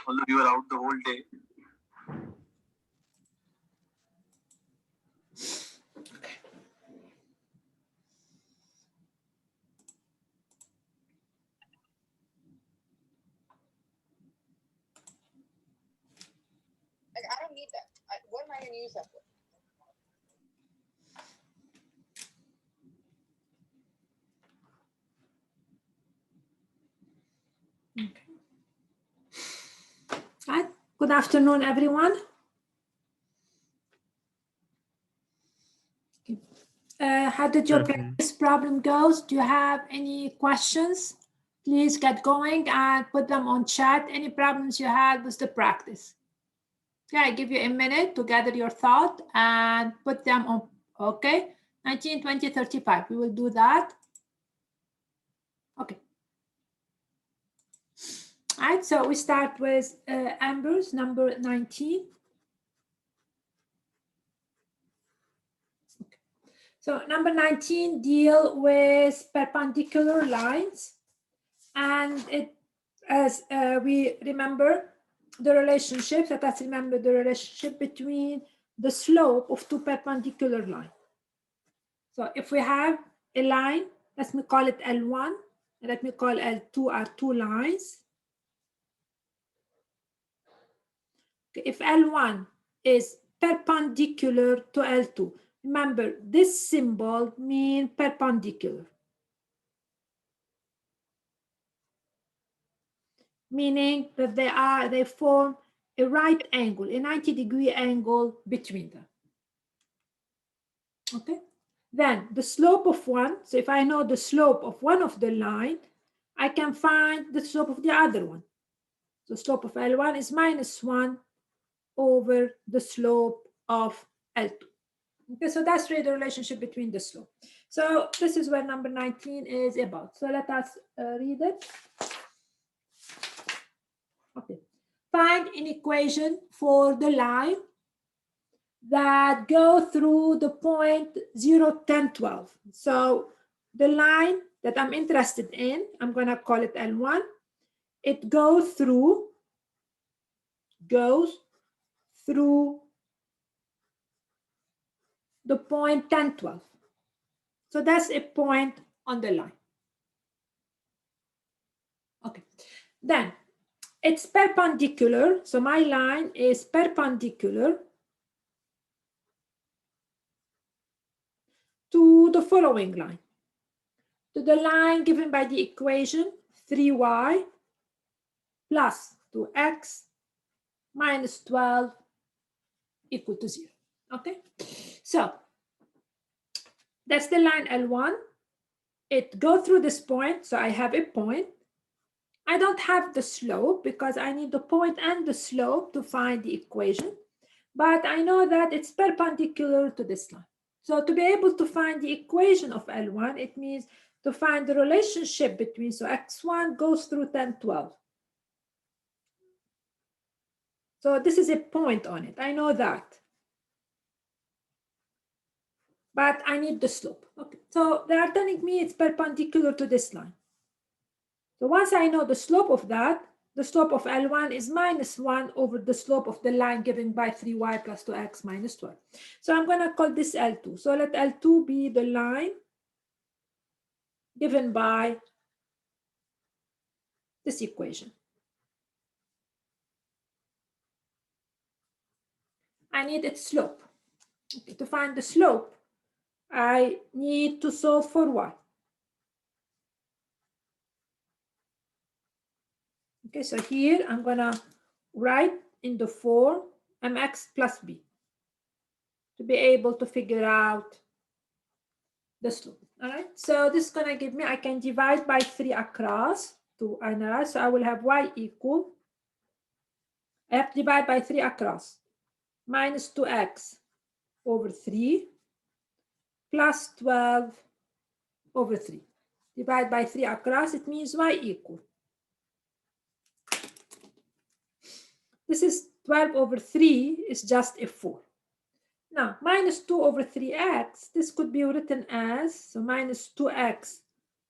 although you were out the whole day. Like, I don't need that. What am I going to use that for? Okay. Right. Good afternoon, everyone. How did your practice problem goes? Do you have any questions? Please get going and put them on chat. Any problems you had with the practice? Okay, I give you a minute to gather your thought and put them on. Okay, 19, 20, 35. We will do that. Okay. All right, so we start with Amber's number 19. Okay. So number 19 deal with perpendicular lines, and it, as we remember the relationship, let us remember the relationship between the slope of two perpendicular lines. So if we have a line, let me call it L1, and let me call L2 are two lines. If L1 is perpendicular to L2, remember this symbol means perpendicular, meaning that they form a right angle, a 90-degree angle between them. Okay, then the slope of one, so if I know the slope of one of the line, I can find the slope of the other one. The slope of L1 is -1 over the slope of L2. Okay, so that's really the relationship between the slope. So this is what number 19 is about. So let us read it. Okay, find an equation for the line that go through the point 0, 10, 12. So the line that I'm interested in, I'm going to call it L1. It goes through the point 10, 12. So that's a point on the line. Okay, then it's perpendicular. So my line is perpendicular to the following line, to the line given by the equation 3y plus 2x minus 12 equal to 0. Okay, so that's the line L1. It goes through this point, so I have a point. I don't have the slope because I need the point and the slope to find the equation, but I know that it's perpendicular to this line. So to be able to find the equation of L1, it means to find the relationship between, so x1 goes through 10, 12. So this is a point on it, I know that. But I need the slope. Okay, so they are telling me it's perpendicular to this line. So once I know the slope of that, the slope of L1 is -1 over the slope of the line given by 3y plus 2x minus 12. So I'm going to call this L2. So let L2 be the line given by this equation. I need its slope. Okay, to find the slope, I need to solve for y. Okay, so here I'm going to write in the form mx plus b to be able to figure out the slope. All right, so this is going to give me, I can divide by 3 across to analyze. So I will have y equal, I have to divide by 3 across, minus 2x over 3 plus 12 over 3. Divide by 3 across, it means y equal. This is 12 over 3 is just a 4. Now, minus 2 over 3x, this could be written as, so minus 2x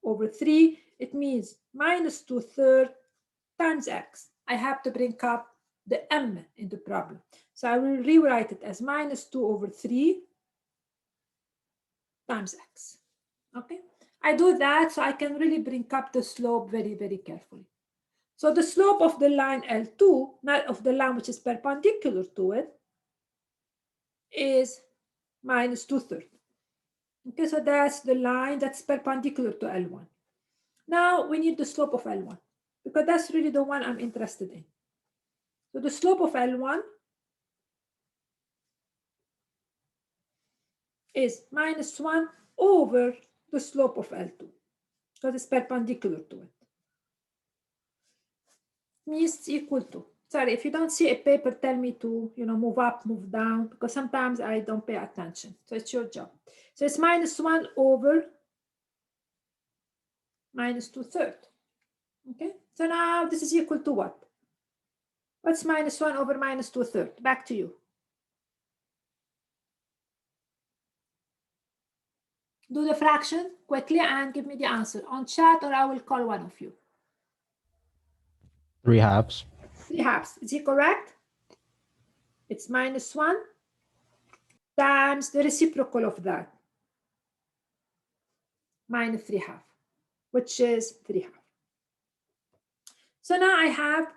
over 3, it means minus 2/3 times x. I have to bring up the m in the problem. So I will rewrite it as minus 2 over 3 times x. Okay, I do that so I can really bring up the slope very, very carefully. So the slope of the line L2, not of the line which is perpendicular to it, is minus 2/3. Okay, so that's the line that's perpendicular to L1. Now we need the slope of L1 because that's really the one I'm interested in. So the slope of L1 is minus 1 over the slope of L2 because it's perpendicular to it. Means it's equal to, sorry, if you don't see a paper, tell me to, move up, move down, because sometimes I don't pay attention. So it's your job. So it's minus 1 over minus 2/3. Okay, so now this is equal to what? What's minus 1 over minus 2/3? Back to you. Do the fraction quickly and give me the answer on chat, or I will call one of you. 3/2. 3/2. Is it correct? It's minus 1 times the reciprocal of that, minus 3/2, which is 3/2. So now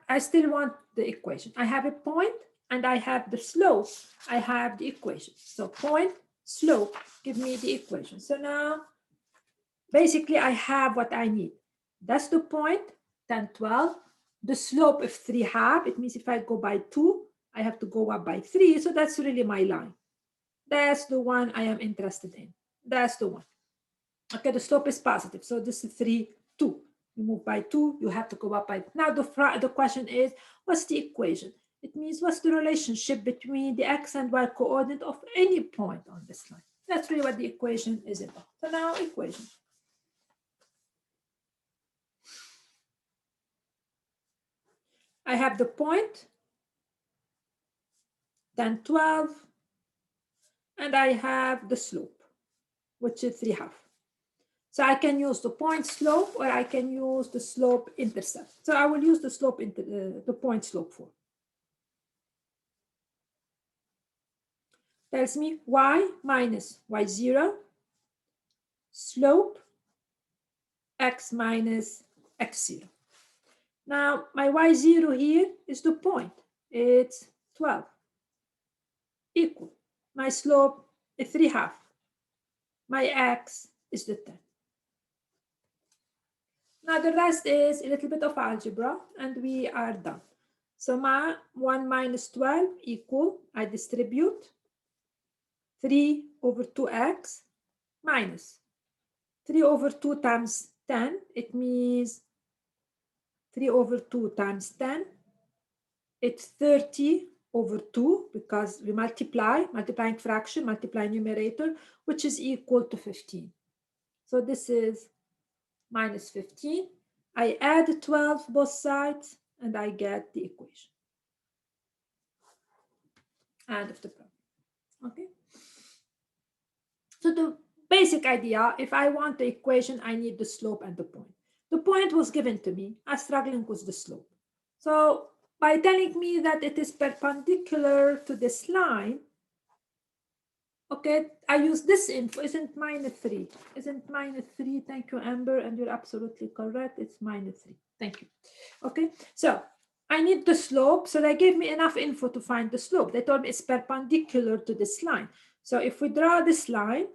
I still want the equation. I have a point and I have the slope. I have the equation. So point, slope, give me the equation. So now, basically I have what I need. That's the point, 10, 12. The slope of 3/2, it means if I go by 2, I have to go up by 3. So that's really my line. That's the one I am interested in. That's the one. Okay, the slope is positive. So this is 3, 2. You move by 2, you have to go up by. Now the question is, what's the equation? It means what's the relationship between the x and y coordinate of any point on this line? That's really what the equation is about. So now equation. I have the point, 10, 12, and I have the slope, which is 3/2. So I can use the point slope or I can use the slope intercept. So I will use the slope the point slope for. Tells me y minus y0, slope x minus x0. Now my y0 here is the point. It's 12, equal. My slope is 3/2. My x is the 10. Now the rest is a little bit of algebra and we are done. So my 1 minus 12 equal, I distribute 3 over 2x minus 3 over 2 times 10. It means 3 over 2 times 10. It's 30 over 2 because we multiplying fraction, multiply numerator, which is equal to 15. So this is minus 15. I add 12 both sides and I get the equation. End of the problem. Okay. So the basic idea, if I want the equation, I need the slope and the point. The point was given to me. I'm struggling with the slope. So by telling me that it is perpendicular to this line, okay, I use this info. Isn't minus 3? Isn't minus 3? Thank you, Amber, and you're absolutely correct. It's minus 3. Thank you. Okay, so I need the slope. So they gave me enough info to find the slope. They told me it's perpendicular to this line. So if we draw this line,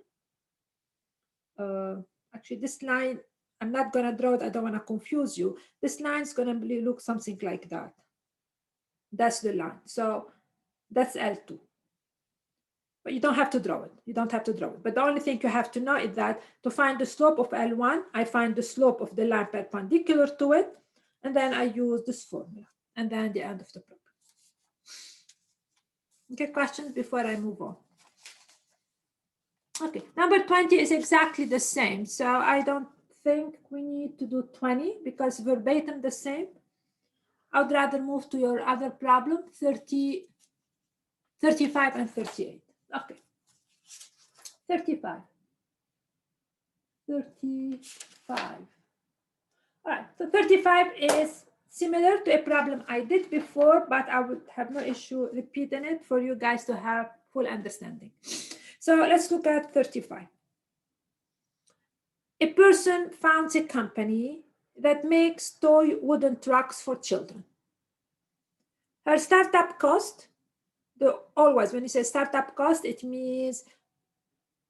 actually this line, I'm not going to draw it. I don't want to confuse you. This line is going to look something like that. That's the line. So that's L2. But you don't have to draw it. You don't have to draw it. But the only thing you have to know is that to find the slope of L1, I find the slope of the line perpendicular to it. And then I use this formula. And then the end of the problem. Okay, questions before I move on? Okay, number 20 is exactly the same. So I don't think we need to do 20 because verbatim the same. I would rather move to your other problem, 30, 35 and 38. Okay. 35. 35. All right, so 35 is similar to a problem I did before, but I would have no issue repeating it for you guys to have full understanding. So let's look at 35. A person founds a company that makes toy wooden trucks for children. Her startup cost, always when you say startup cost, it means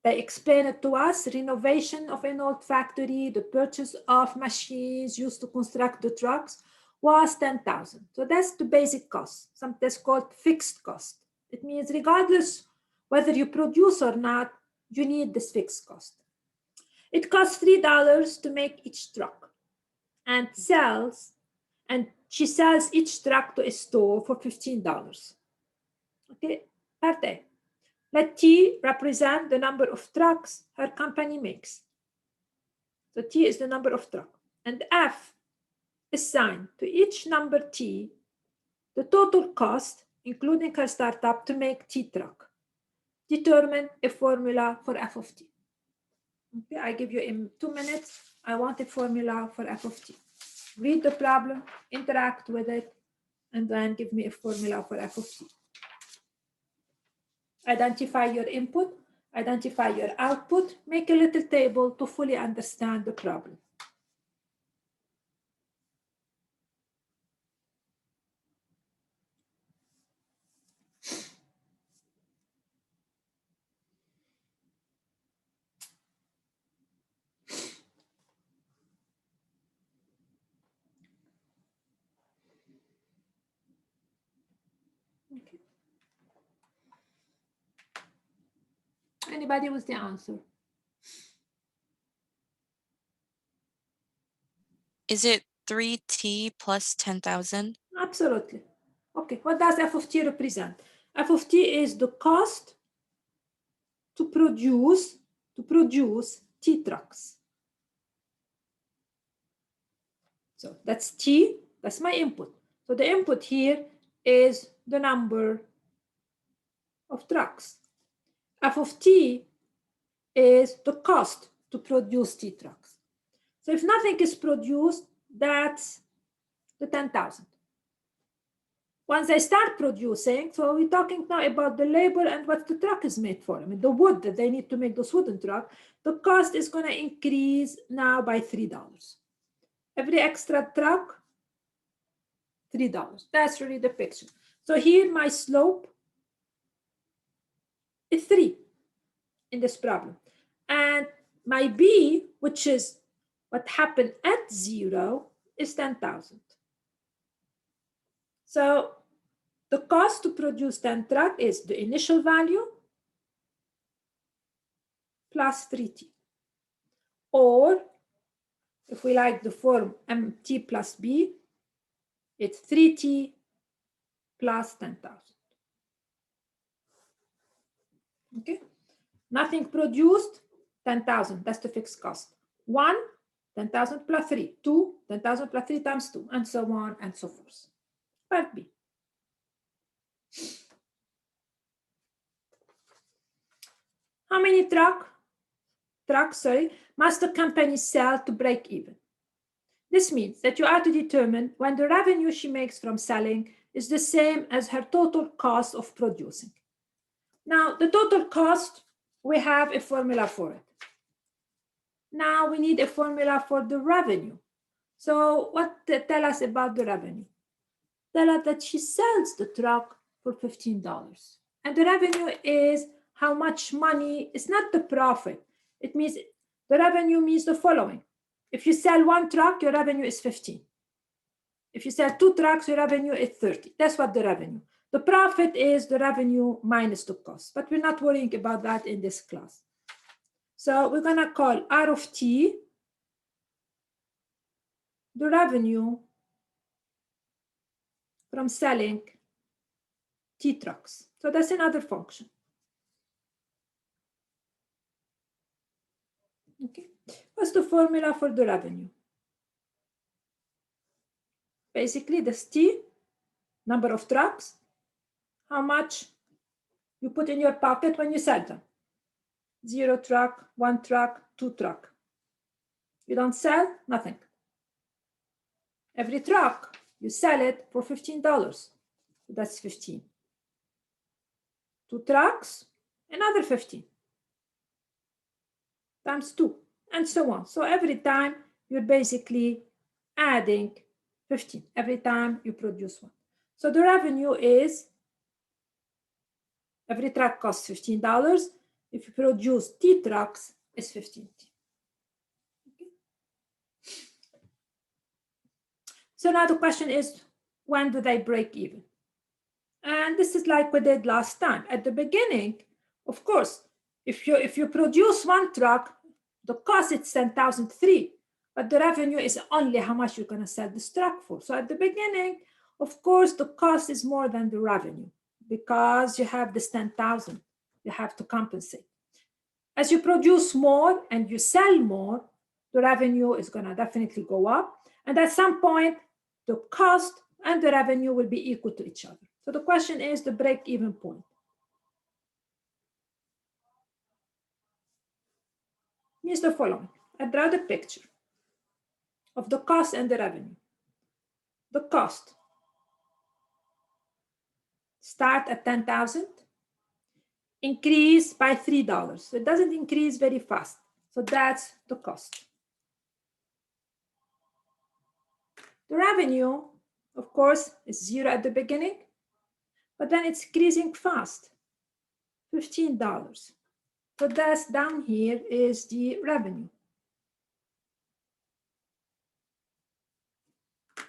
they explain it to us, renovation of an old factory, the purchase of machines used to construct the trucks was 10,000. So that's the basic cost. That's called fixed cost. It means regardless whether you produce or not, you need this fixed cost. It costs $3 to make each truck and she sells each truck to a store for $15. Okay, per day. Let T represent the number of trucks her company makes. So T is the number of trucks. And F assigned to each number T the total cost, including her startup, to make T truck. Determine a formula for F of T. Okay, I give you in 2 minutes. I want a formula for F of T. Read the problem, interact with it, and then give me a formula for F of T. Identify your input, identify your output, make a little table to fully understand the problem. Okay. Anybody with the answer? Is it 3T plus 10,000? Absolutely. Okay, what does F of T represent? F of T is the cost to produce T trucks. So that's T, that's my input. So the input here is the number of trucks. F of T is the cost to produce T trucks. So if nothing is produced, that's the 10,000. Once I start producing, so we're talking now about the labor and what the truck is made for. I mean, the wood that they need to make those wooden trucks, the cost is going to increase now by $3. Every extra truck, $3. That's really the picture. So here my slope is 3 in this problem. And my B, which is what happened at 0, is 10,000. So the cost to produce 10 trucks is the initial value plus 3T. Or if we like the form MT plus B, it's 3T plus 10,000. Okay, nothing produced, 10,000, that's the fixed cost. 1, 10,000 plus 3, 2, 10,000 plus 3 times 2, and so on and so forth. Part B. How many trucks must the company sell to break even? This means that you are to determine when the revenue she makes from selling is the same as her total cost of producing. Now, the total cost, we have a formula for it. Now we need a formula for the revenue. So what tell us about the revenue? Tell us that she sells the truck for $15. And the revenue is how much money, it's not the profit. It means the revenue means the following. If you sell 1 truck, your revenue is 15. If you sell 2 trucks, your revenue is 30. That's what the revenue. The profit is the revenue minus the cost, but we're not worrying about that in this class. So we're gonna call R of T the revenue from selling T trucks. So that's another function. Okay, what's the formula for the revenue? Basically, this T, number of trucks, how much you put in your pocket when you sell them. 0 truck, 1 truck, 2 truck. You don't sell, nothing. Every truck You sell it for $15. That's 15. 2 trucks, another 15 times 2, and so on. So every time you're basically adding 15 every time you produce one. So the revenue is, every truck costs $15. If you produce T trucks, it's 15T. Okay. So now the question is, when do they break even? And this is like we did last time. At the beginning, of course, if you produce one truck, the cost is 10,003, but the revenue is only how much you're going to sell this truck for. So at the beginning, of course, the cost is more than the revenue because you have this 10,000 you have to compensate. As you produce more and you sell more, the revenue is going to definitely go up. And at some point, the cost and the revenue will be equal to each other. So the question is the break-even point. Means the following. I draw the picture of the cost and the revenue. The cost start at 10,000, increase by $3. So it doesn't increase very fast. So that's the cost. The revenue, of course, is 0 at the beginning, but then it's increasing fast, $15. So that's down here is the revenue.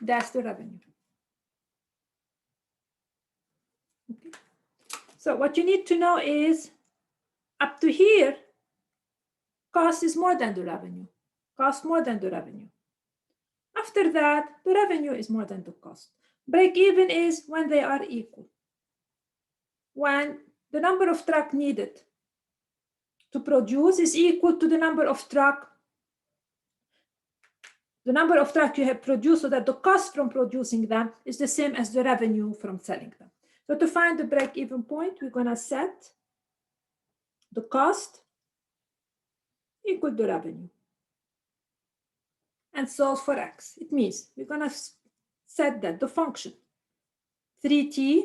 That's the revenue. Okay. So what you need to know is up to here, cost is more than the revenue. Cost more than the revenue. After that, the revenue is more than the cost. Break even is when they are equal. When the number of trucks needed to produce is equal to the number of trucks you have produced, so that the cost from producing them is the same as the revenue from selling them. So to find the break-even point, we're going to set the cost equal to revenue and solve for x. It means we're going to set that the function 3t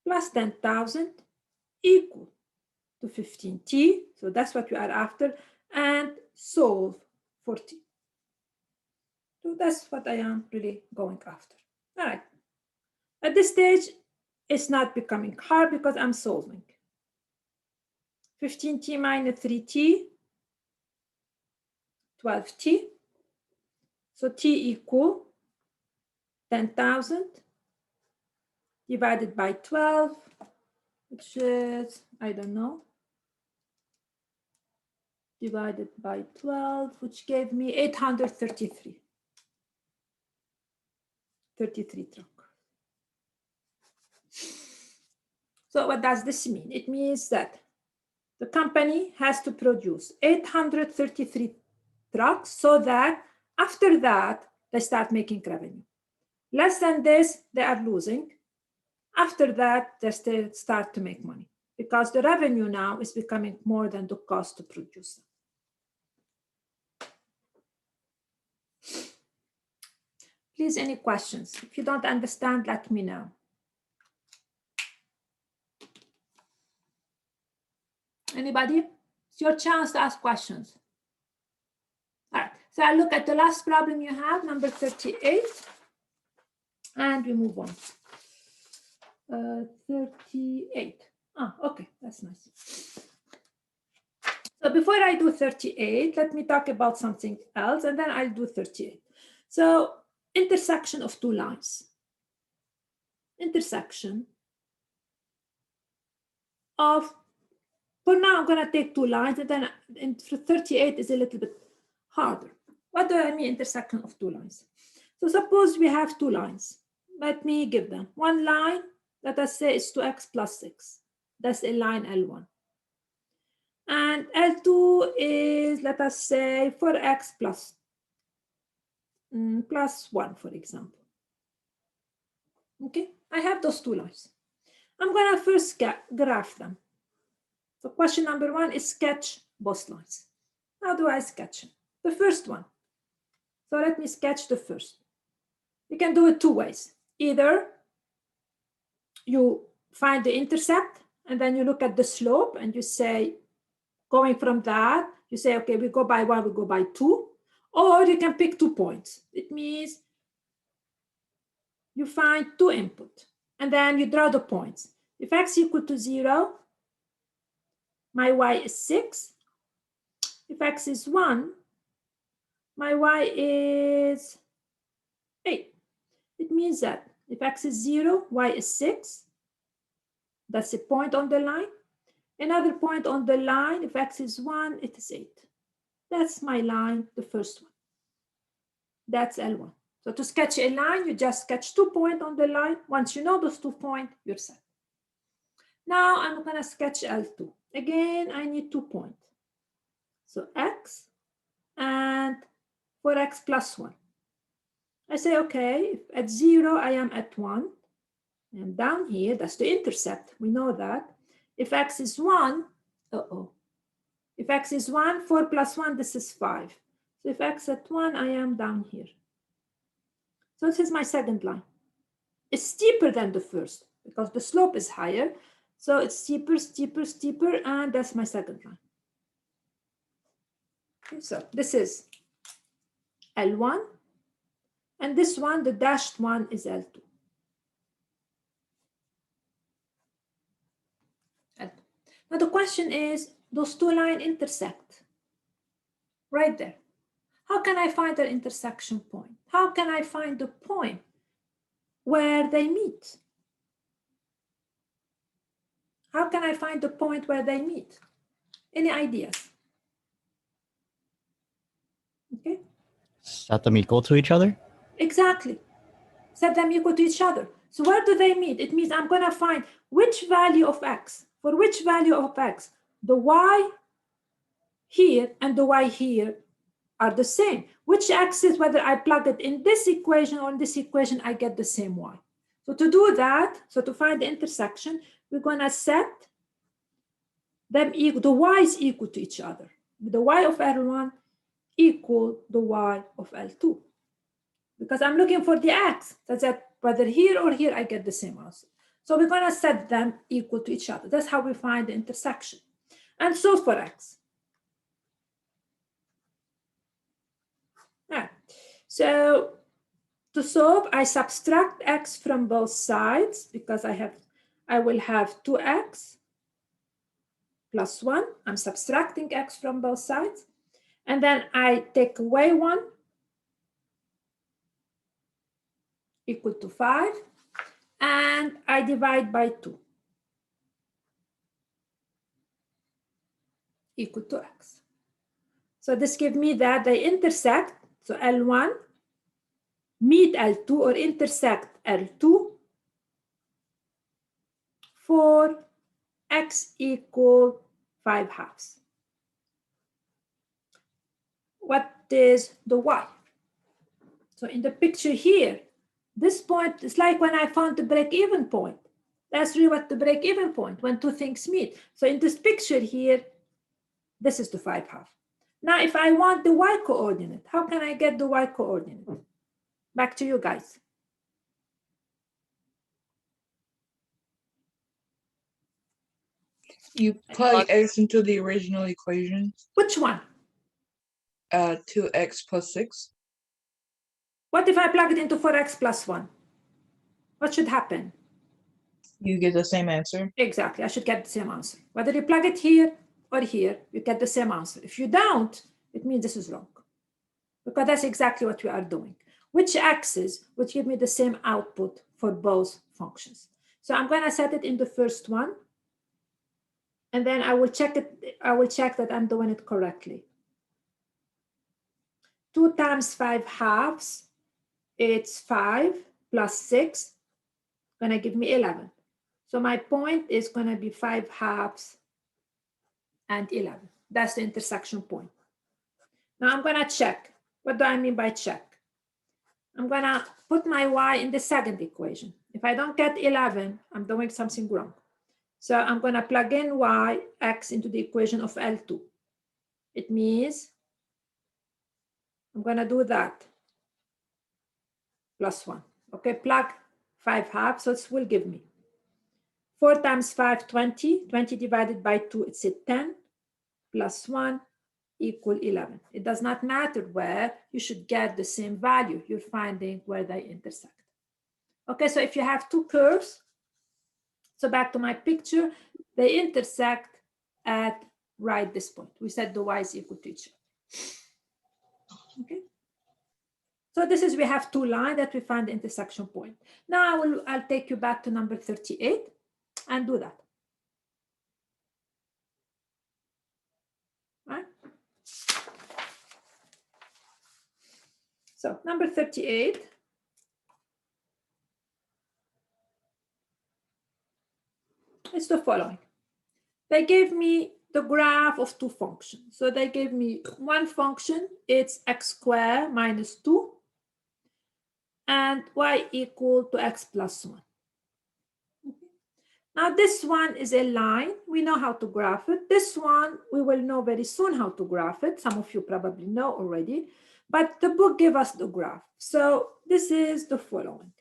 plus 10,000 equal to 15t. So that's what we are after, and solve for t. So that's what I am really going after. All right. At this stage, it's not becoming hard because I'm solving. 15t minus 3t, 12t. So t equal 10,000 divided by 12, which is, I don't know, divided by 12, which gave me 833. 33 truck. So what does this mean? It means that the company has to produce 833 trucks so that after that, they start making revenue. Less than this, they are losing. After that, they still start to make money because the revenue now is becoming more than the cost to produce them. Please, any questions? If you don't understand, let me know. Anybody? It's your chance to ask questions. All right, so I look at the last problem you have, number 38, and we move on. 38. Ah, okay, that's nice. So before I do 38, let me talk about something else, and then I'll do 38. So intersection of two lines. Intersection of, for now, I'm going to take two lines, and then 38 is a little bit harder. What do I mean, intersection of two lines? So suppose we have two lines. Let me give them. One line, let us say is 2x plus 6. That's a line L1. And L2 is, let us say, 4x plus 1, for example. Okay, I have those two lines. I'm going to first graph them. So question number 1 is sketch both lines. How do I sketch them? The first one. So let me sketch the first. You can do it two ways. Either you find the intercept and then you look at the slope and you say, going from that, you say, okay, we go by 1, we go by 2. Or you can pick 2 points. It means you find 2 input and then you draw the points. If x equal to 0, my y is 6. If x is 1, my y is 8. It means that if x is 0, y is 6. That's a point on the line. Another point on the line, if x is 1, it is 8. That's my line, the first one. That's L1. So to sketch a line, you just sketch 2 points on the line. Once you know those 2 points, you're set. Now I'm going to sketch L2. Again, I need 2 points. So x and for x plus 1. I say, okay, if at 0, I am at 1. And down here, that's the intercept. We know that. If x is 1, If x is 1, 4 plus 1, this is 5. So if x at 1, I am down here. So this is my second line. It's steeper than the first because the slope is higher. So it's steeper, steeper, steeper, and that's my second line. Okay, so this is L1. And this one, the dashed one, is L2. Now the question is, those 2 lines intersect right there. How can I find their intersection point? How can I find the point where they meet? How can I find the point where they meet? Any ideas? Okay. Set them equal to each other? Exactly. Set them equal to each other. So where do they meet? It means I'm going to find which value of x, for which value of x, the y here and the y here are the same. Which axis, whether I plug it in this equation or in this equation, I get the same y. So to do that, so to find the intersection, we're going to set them equal, the y's equal to each other. The y of L1 equal the y of L2. Because I'm looking for the x, such that whether here or here, I get the same answer. So we're going to set them equal to each other. That's how we find the intersection. And so for x. Yeah. So to solve, I subtract x from both sides because I will have 2x plus 1. I'm subtracting x from both sides. And then I take away 1 equal to 5. And I divide by 2 equal to x. So this gives me that they intersect. So L1 meet L2 or intersect L2 for x equal 5/2. What is the y? So in the picture here, this point is like when I found the break-even point. That's really what the break-even point, when 2 things meet. So in this picture here, this is the 5/2. Now, if I want the y coordinate, how can I get the y coordinate? Back to you guys. You plug x into the original equation. Which one? 2x plus 6. What if I plug it into 4x plus 1? What should happen? You get the same answer. Exactly, I should get the same answer. Whether you plug it here or here, you get the same answer. If you don't, it means this is wrong. Because that's exactly what we are doing. Which axis would give me the same output for both functions? So I'm going to set it in the first one. And then I will check it. I will check that I'm doing it correctly. 2 times 5/2, it's 5 plus 6, going to give me 11. So my point is going to be 5/2 and 11. That's the intersection point. Now I'm going to check. What do I mean by check? I'm going to put my y in the second equation. If I don't get 11, I'm doing something wrong. So I'm going to plug in y, x into the equation of L2. It means I'm going to do that. plus 1. Okay, plug 5 halves, so it will give me 4 times 5, 20. 20 divided by 2, it's a 10 plus 1 equal 11. It does not matter where, you should get the same value. You're finding where they intersect. Okay, so if you have two curves, so back to my picture, they intersect at right this point. We said the y is equal to each other. Okay. So this is, we have two lines that we find the intersection point. Now I'll take you back to number 38 and do that. Right? So number 38. It's the following. They gave me the graph of two functions. So they gave me one function, it's x squared minus 2, and y equal to x plus 1. Now this one is a line. We know how to graph it. This one, we will know very soon how to graph it. Some of you probably know already, but the book gave us the graph. So this is the following.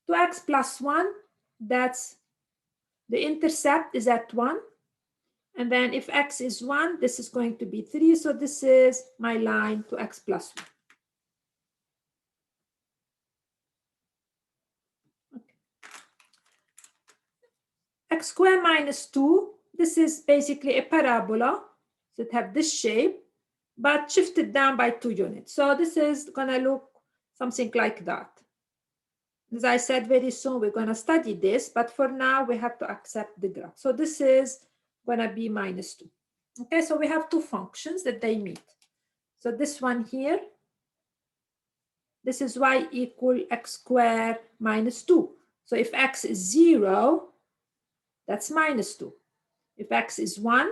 2x plus 1, that's the intercept is at 1. And then if x is 1, this is going to be 3. So this is my line to x plus 1. Okay. X squared minus 2, this is basically a parabola. So it have this shape, but shifted down by 2 units. So this is going to look something like that. As I said, very soon we're going to study this, but for now we have to accept the graph. So this is going to be minus 2. Okay, so we have two functions that they meet. So this one here, this is y equal x squared minus 2. So if x is 0, that's minus 2. If x is 1,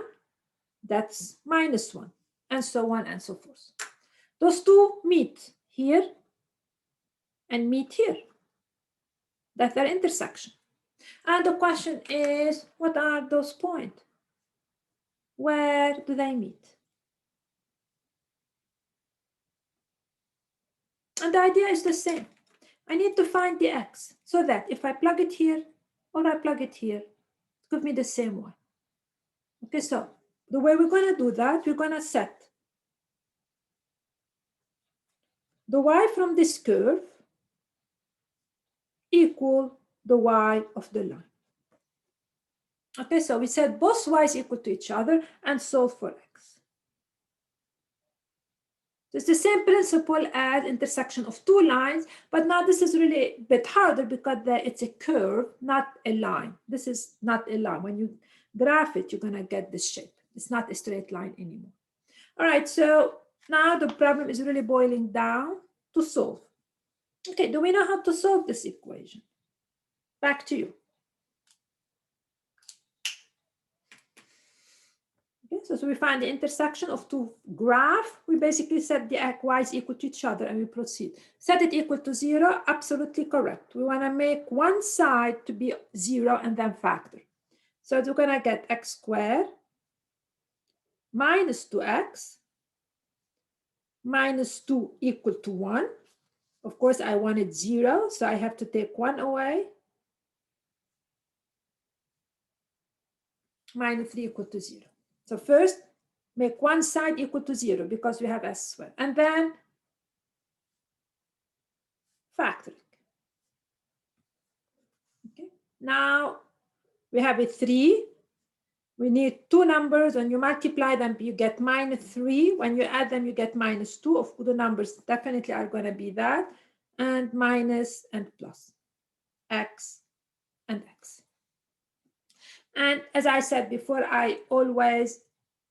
that's minus 1, and so on and so forth. Those two meet here and meet here. That's their intersection. And the question is, what are those points? Where do they meet? And the idea is the same. I need to find the x so that if I plug it here or I plug it here, it gives me the same one. Okay, so the way we're going to do that, we're going to set the y from this curve equal the y of the line. Okay, so we said both y's equal to each other and solve for x. So it's the same principle as intersection of two lines, but now this is really a bit harder because it's a curve, not a line. This is not a line. When you graph it, you're going to get this shape. It's not a straight line anymore. All right, so now the problem is really boiling down to solve. Okay, do we know how to solve this equation? Back to you. Okay, so we find the intersection of two graphs. We basically set the y's equal to each other and we proceed. Set it equal to 0, absolutely correct. We want to make one side to be 0 and then factor. So we're going to get x squared minus 2x minus 2 equal to 1. Of course, I wanted 0, so I have to take 1 away. Minus 3 equal to 0. So first, make one side equal to 0 because we have s squared. And then factoring. Okay. Now we have a 3. We need two numbers. When you multiply them, you get minus 3. When you add them, you get minus 2. Of course, the numbers definitely are going to be that. And minus and plus. X and x. And as I said before, I always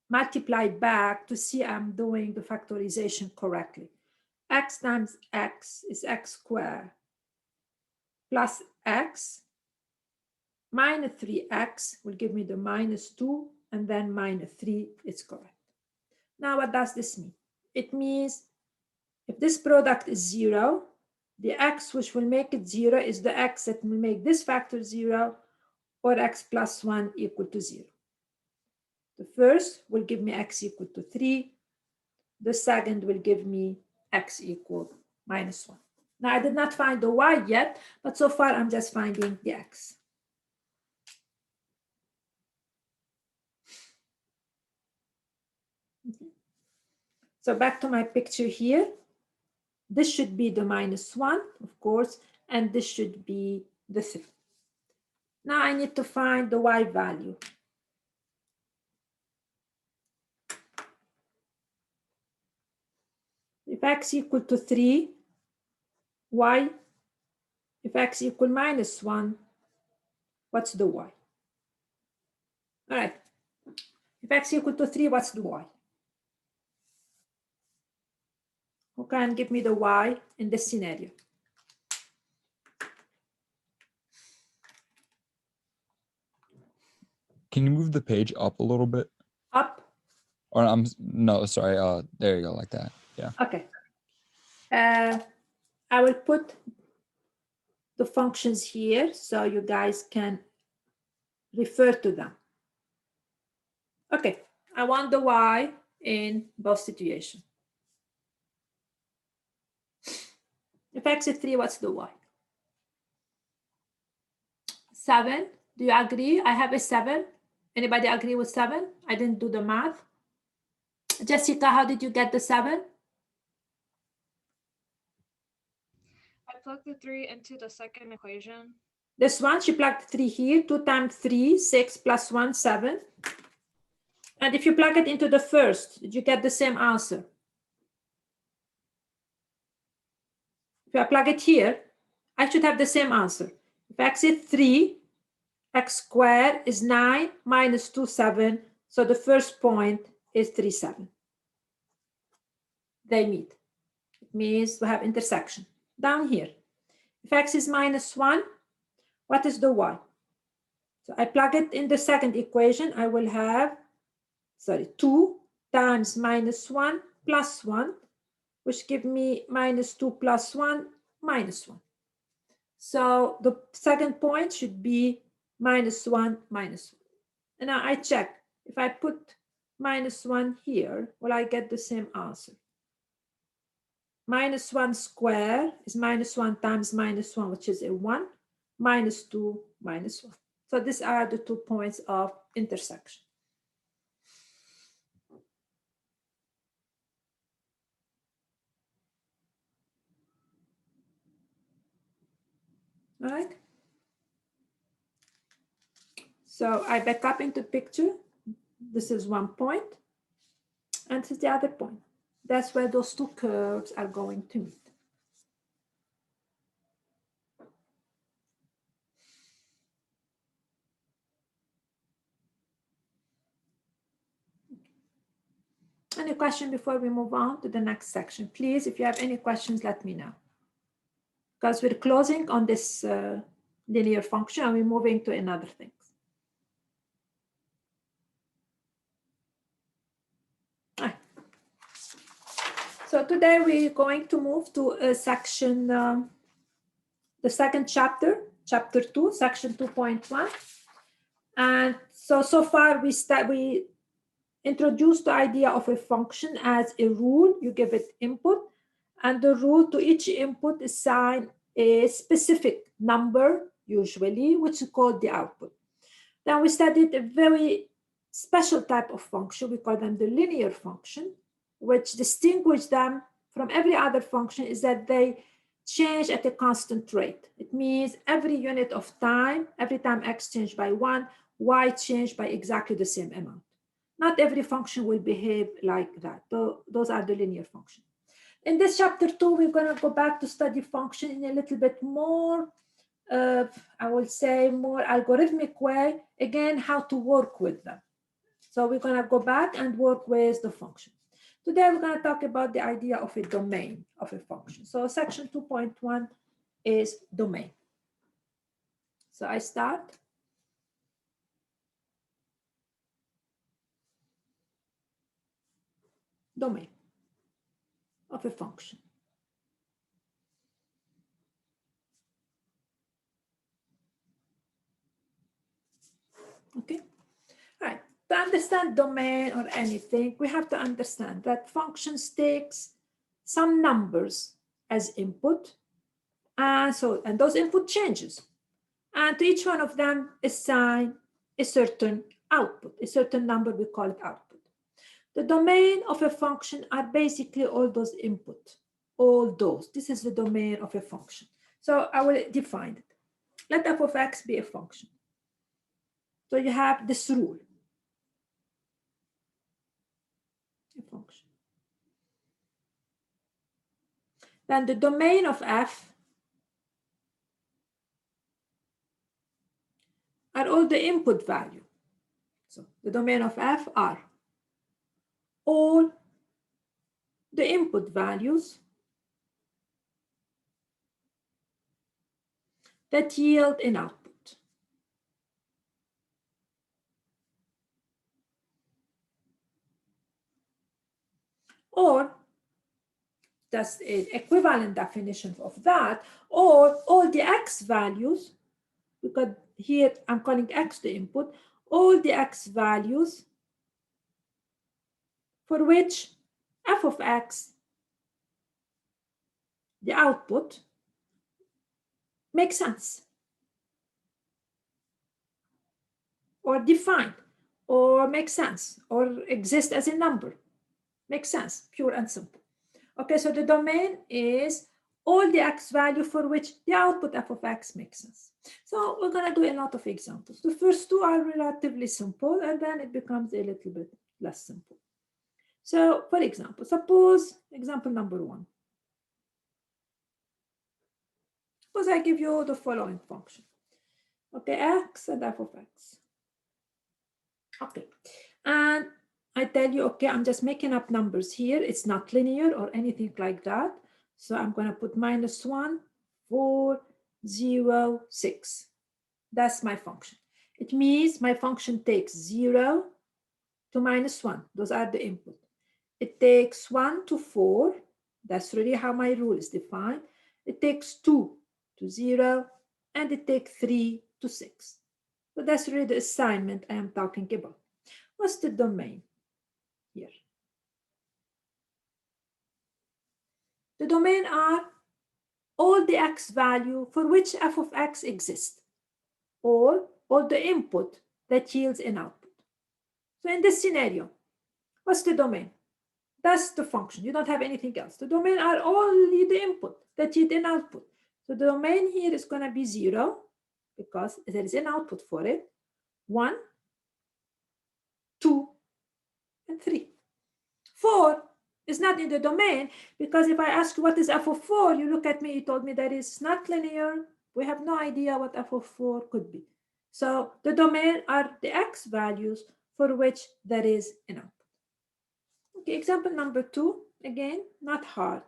multiply back to see I'm doing the factorization correctly. X times x is x squared plus x minus 3x will give me the minus 2, and then minus 3 is correct. Now what does this mean? It means if this product is 0, the x which will make it 0 is the x that will make this factor 0, or x plus 1 equal to 0. The first will give me x equal to 3. The second will give me x equal -1. Now, I did not find the y yet, but so far I'm just finding the x. Okay. So back to my picture here. This should be the -1, of course, and this should be the 3. Now I need to find the y value. If x equal to 3, y, if x equal -1, what's the y? All right. If x equal to 3, what's the y? Who can give me the y in this scenario? Can you move the page up a little bit? Up. Or no, sorry. There you go, like that. Yeah. Okay. I will put the functions here so you guys can refer to them. Okay, I want the y in both situations. If x is 3, what's the y? 7. Do you agree? I have a 7. Anybody agree with 7? I didn't do the math. Jessica, how did you get the 7? I plugged the 3 into the second equation. This one, she plugged 3 here. 2 times 3, 6 plus 1, 7. And if you plug it into the first, did you get the same answer? If I plug it here, I should have the same answer. If x is 3, x squared is 9 minus 2, 7. So the first point is 3, 7. They meet. It means we have intersection. Down here, if x is -1, what is the y? So I plug it in the second equation. I will have, 2 times -1 plus 1, which give me -2 plus 1, -1. So the second point should be -1, -1. And now I check. If I put -1 here, will I get the same answer? -1 squared is -1 times -1, which is a 1, -2, -1. So these are the 2 points of intersection. All right. So I back up into picture. This is one point, and this is the other point. That's where those 2 curves are going to meet. Any question before we move on to the next section? Please, if you have any questions, let me know. Because we're closing on this linear function and we're moving to another thing. Right. So today we're going to move to a section, the second chapter, chapter 2, section 2.1. And so far we introduced the idea of a function as a rule. You give it input, and the rule to each input assign a specific number, usually, which is called the output. Then we studied a very special type of function. We call them the linear function, which distinguish them from every other function is that they change at a constant rate. It means every unit of time, every time x changed by 1, y changed by exactly the same amount. Not every function will behave like that. Those are the linear functions. In this chapter 2, we're going to go back to study function in a little bit more, I will say, more algorithmic way. Again, how to work with them. So we're going to go back and work with the function. Today, we're going to talk about the idea of a domain of a function. So section 2.1 is domain. So I start. Domain of a function. Okay. All right. To understand domain or anything, we have to understand that functions takes some numbers as input, and those input changes, and to each one of them assign a certain output, a certain number, we call it output. The domain of a function are basically all those input, all those. This is the domain of a function. So I will define it. Let f of x be a function. So you have this rule, a function. Then the domain of f are all the input value. So the domain of f are all the input values that yield an output. Or that's an equivalent definition of that, or all the x values, because here I'm calling x the input, all the x values for which f of x, the output, makes sense, or defined, or makes sense, or exist as a number. Makes sense, pure and simple. Okay, so the domain is all the x value for which the output f of x makes sense. So we're going to do a lot of examples. The first two are relatively simple, and then it becomes a little bit less simple. So for example, suppose example number 1. Suppose I give you the following function. Okay, x and f of x. Okay, and I tell you, okay, I'm just making up numbers here. It's not linear or anything like that. So I'm going to put -1, 4, 0, 6. That's my function. It means my function takes 0 to -1. Those are the input. It takes 1 to 4. That's really how my rule is defined. It takes 2 to 0, and it takes 3 to 6. So that's really the assignment I am talking about. What's the domain here? The domain are all the x value for which f of x exists, or all the input that yields an output. So in this scenario, what's the domain? That's the function. You don't have anything else. The domain are only the input that yield an output. So the domain here is going to be 0 because there is an output for it. 1, 2, and 3. 4 is not in the domain because if I ask you what is f of 4, you look at me, you told me that it's not linear. We have no idea what f of 4 could be. So the domain are the x values for which there is an output. Okay, example number 2, again, not hard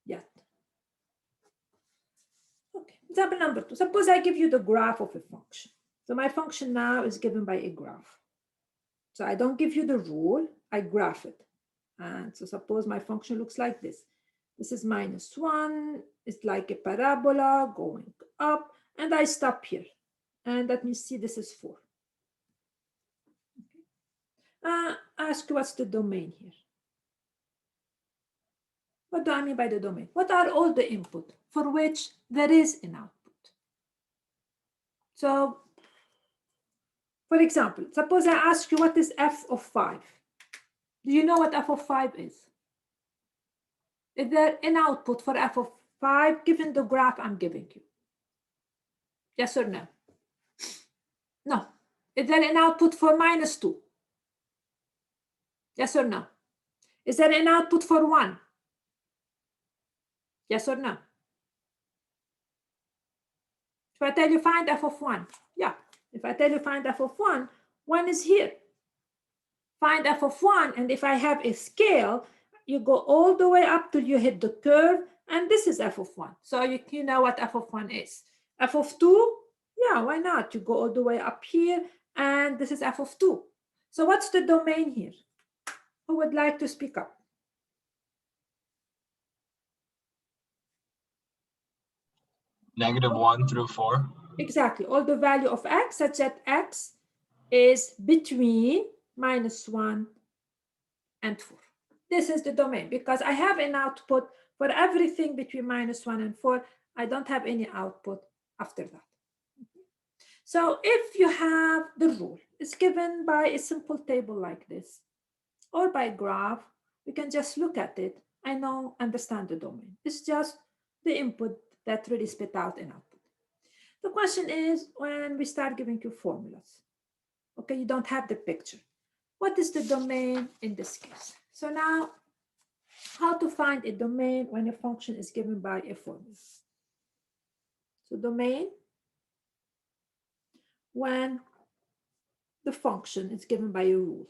yet. Okay, example number 2. Suppose I give you the graph of a function. So my function now is given by a graph. So I don't give you the rule, I graph it. And so suppose my function looks like this. This is -1, it's like a parabola going up, and I stop here. And let me see, this is 4. Okay. Ask what's the domain here? What do I mean by the domain? What are all the input for which there is an output? So, for example, suppose I ask you what is f of 5. Do you know what f of 5 is? Is there an output for f of 5 given the graph I'm giving you? Yes or no? No. Is there an output for -2? Yes or no? Is there an output for 1? Yes or no? If I tell you find f of 1, yeah. If I tell you find f of 1, 1 is here. Find f of 1, and if I have a scale, you go all the way up till you hit the curve, and this is f of 1. So you know what f of 1 is. F of 2, yeah, why not? You go all the way up here, and this is f of 2. So what's the domain here? Who would like to speak up? -1 through 4. Exactly, all the value of x such that x is between -1 and 4. This is the domain because I have an output for everything between -1 and 4. I don't have any output after that. So if you have the rule, it's given by a simple table like this, or by graph, we can just look at it. I know, understand the domain. It's just the input that really spit out an output. The question is when we start giving you formulas, okay, you don't have the picture. What is the domain in this case? So now, how to find a domain when a function is given by a formula. So domain, when the function is given by a rule.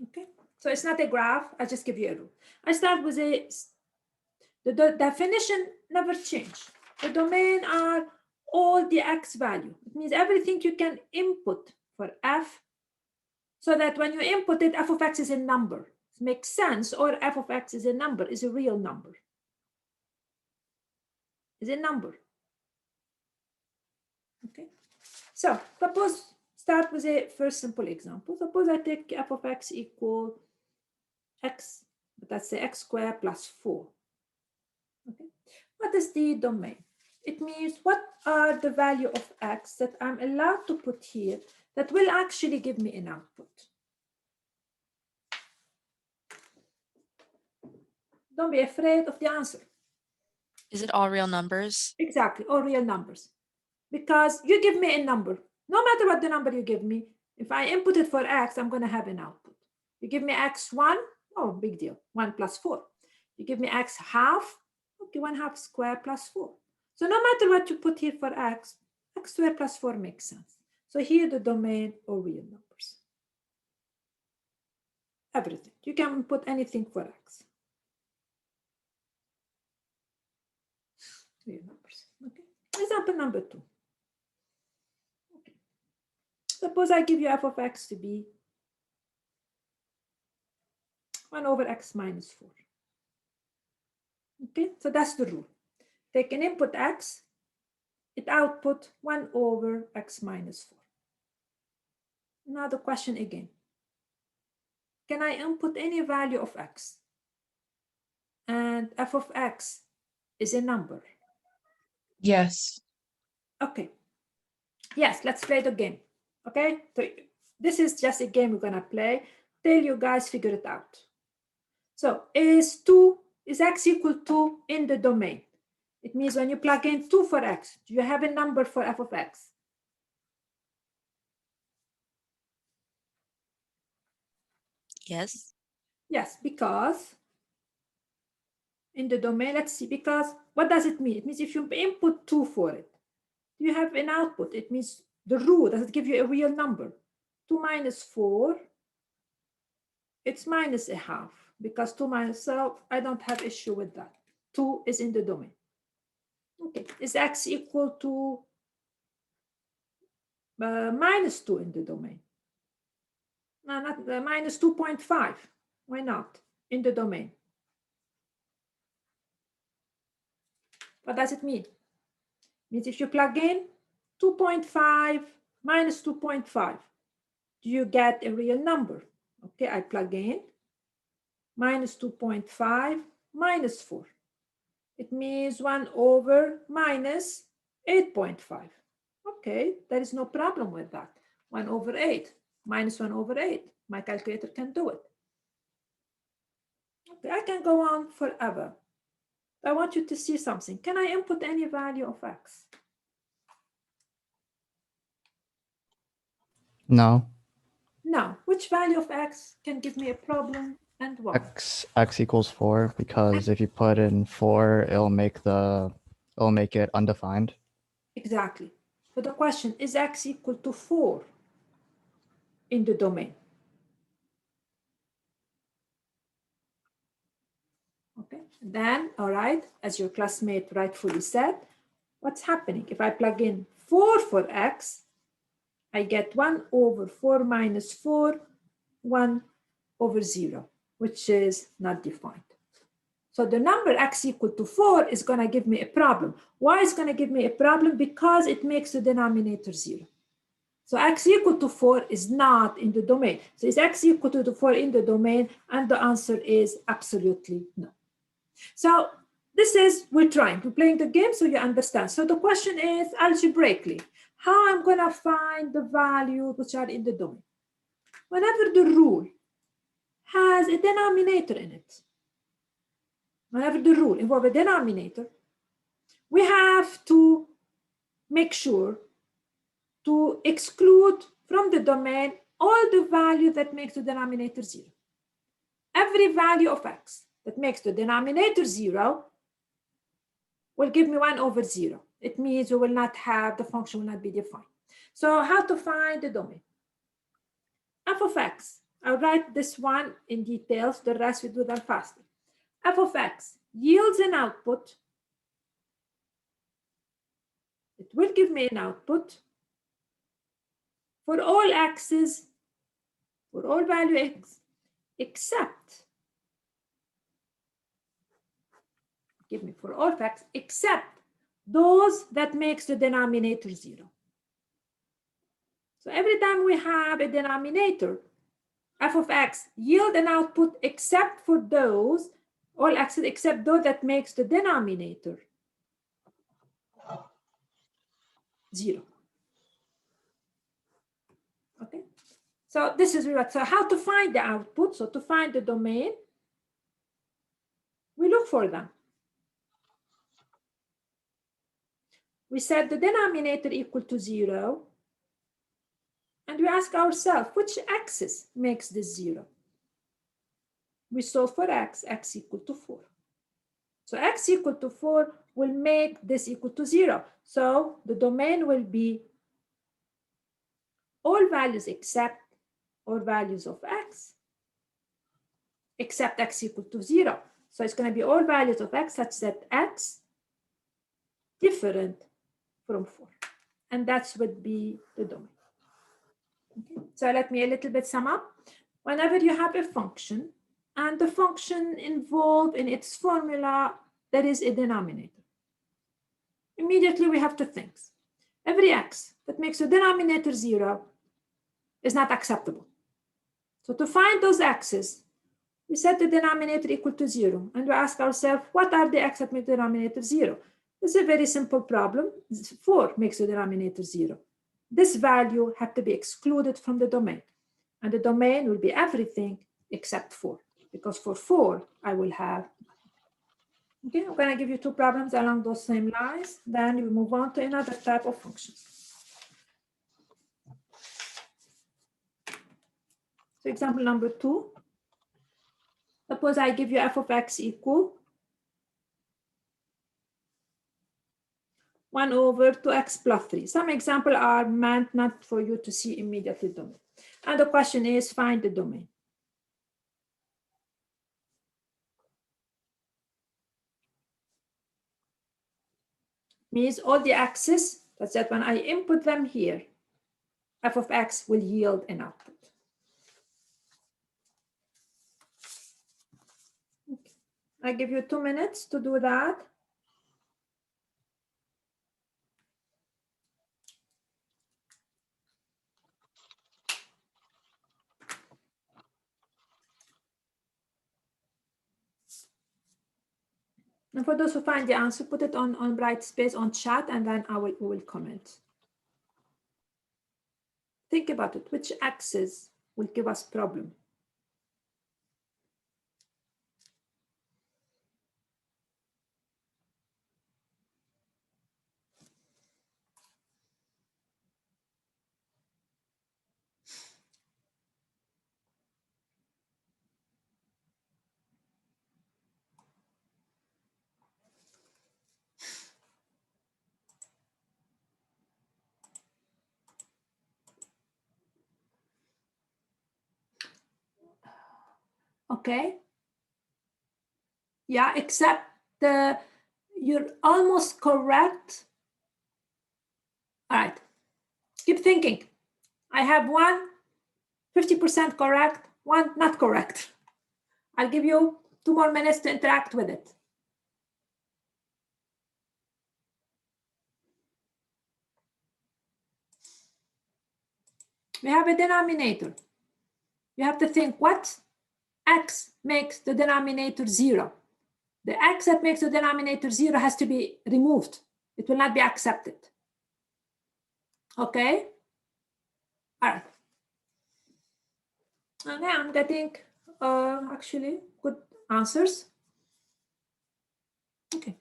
Okay, so it's not a graph, I just give you a rule. I start with the definition never change. The domain are all the x value. It means everything you can input for f, so that when you input it, f of x is a number. It makes sense, or f of x is a number, is a real number. Is a number. Okay, so suppose start with a first simple example. Suppose I take f of x equal x, but let's say x squared plus 4. Okay, what is the domain? It means what are the value of x that I'm allowed to put here that will actually give me an output. Don't be afraid of the answer. Is it all real numbers? Exactly, all real numbers. Because you give me a number, no matter what the number you give me, if I input it for x, I'm going to have an output. You give me x1, oh, big deal, 1 plus 4. You give me x half, okay, 1/2 squared plus 4. So no matter what you put here for x squared plus 4 makes sense. So here the domain or real numbers. Everything. You can put anything for x. Real numbers. Okay. Example number 2. Okay. Suppose I give you f of x to be 1 over x minus 4. Okay, so that's the rule. Take an input x, it output 1 over x minus 4. Now the question again. Can I input any value of x? And f of x is a number. Yes. Okay. Yes, let's play the game. Okay, so this is just a game we're gonna play till you guys figure it out. So is x equal to in the domain? It means when you plug in 2 for x, do you have a number for f of x? Yes. Yes, because in the domain, let's see, because what does it mean? It means if you input 2 for it, you have an output. It means the rule, does it give you a real number? 2 minus 4, it's minus 1/2, because 2 minus, so I don't have issue with that. 2 is in the domain. Okay, is x equal to minus 2 in the domain? No, not minus 2.5. Why not? In the domain. What does it mean? It means if you plug in 2.5 minus 2.5, do you get a real number? Okay, I plug in minus 2.5 minus 4. It means 1 over minus 8.5. Okay, there is no problem with that. 1 over 8 minus 1 over 8. My calculator can do it. Okay, I can go on forever. I want you to see something. Can I input any value of x? No. No. Which value of x can give me a problem and why? X equals 4 because if you put in 4, it'll make it undefined. Exactly. So the question is x equal to 4 in the domain? Okay. Then, all right, as your classmate rightfully said, what's happening? If I plug in 4 for x, I get 1 over 4 minus 4, 1 over 0, which is not defined. So the number x equal to 4 is going to give me a problem. Why is going to give me a problem? Because it makes the denominator 0. So x equal to 4 is not in the domain. So is x equal to 4 in the domain? And the answer is absolutely no. So this is, we're playing the game so you understand. So the question is algebraically, how I'm going to find the values which are in the domain. Whenever the rule has a denominator in it, whenever the rule involves a denominator, we have to make sure to exclude from the domain all the value that makes the denominator 0. Every value of x that makes the denominator 0 will give me 1 over 0. It means we will not have, the function will not be defined. So how to find the domain? F of x, I'll write this one in details, the rest we do them faster. F of x yields an output. It will give me an output for all x's, for all value x, except, give me for all x, except those that makes the denominator 0. So every time we have a denominator, f of x yield an output except for those, all x's except those that makes the denominator 0. Okay, so this is what, so how to find the output? So to find the domain, we look for them. We set the denominator equal to 0, and we ask ourselves, which axis makes this 0? We solve for x equal to 4. So x equal to 4 will make this equal to 0. So the domain will be all values except all values of x, except x equal to 0. So it's going to be all values of x such that x different from 4. And that would be the domain. Okay. So let me a little bit sum up. Whenever you have a function and the function involved in its formula, there is a denominator. Immediately we have two things. Every x that makes the denominator 0 is not acceptable. So to find those x's, we set the denominator equal to 0 and we ask ourselves, what are the x that make the denominator 0? It's a very simple problem. 4 makes the denominator 0. This value had to be excluded from the domain, and the domain will be everything except 4, because for 4 I will have. Okay, I'm going to give you two problems along those same lines, then we move on to another type of functions. So example number 2, suppose I give you f of x equal 1 over 2x plus 3. Some examples are meant not for you to see immediately domain. And the question is, find the domain. Means all the x's, that's that when I input them here, f of x will yield an output. Okay. I give you 2 minutes to do that. And for those who find the answer, put it on bright space on chat, and then we will comment. Think about it. Which axis will give us problem? Okay. Yeah, except you're almost correct. All right. Keep thinking. I have one 50% correct, one not correct. I'll give you 2 more minutes to interact with it. We have a denominator. You have to think what x makes the denominator 0. The x that makes the denominator 0 has to be removed. It will not be accepted. Okay? All right. Okay, I'm getting actually good answers. Okay.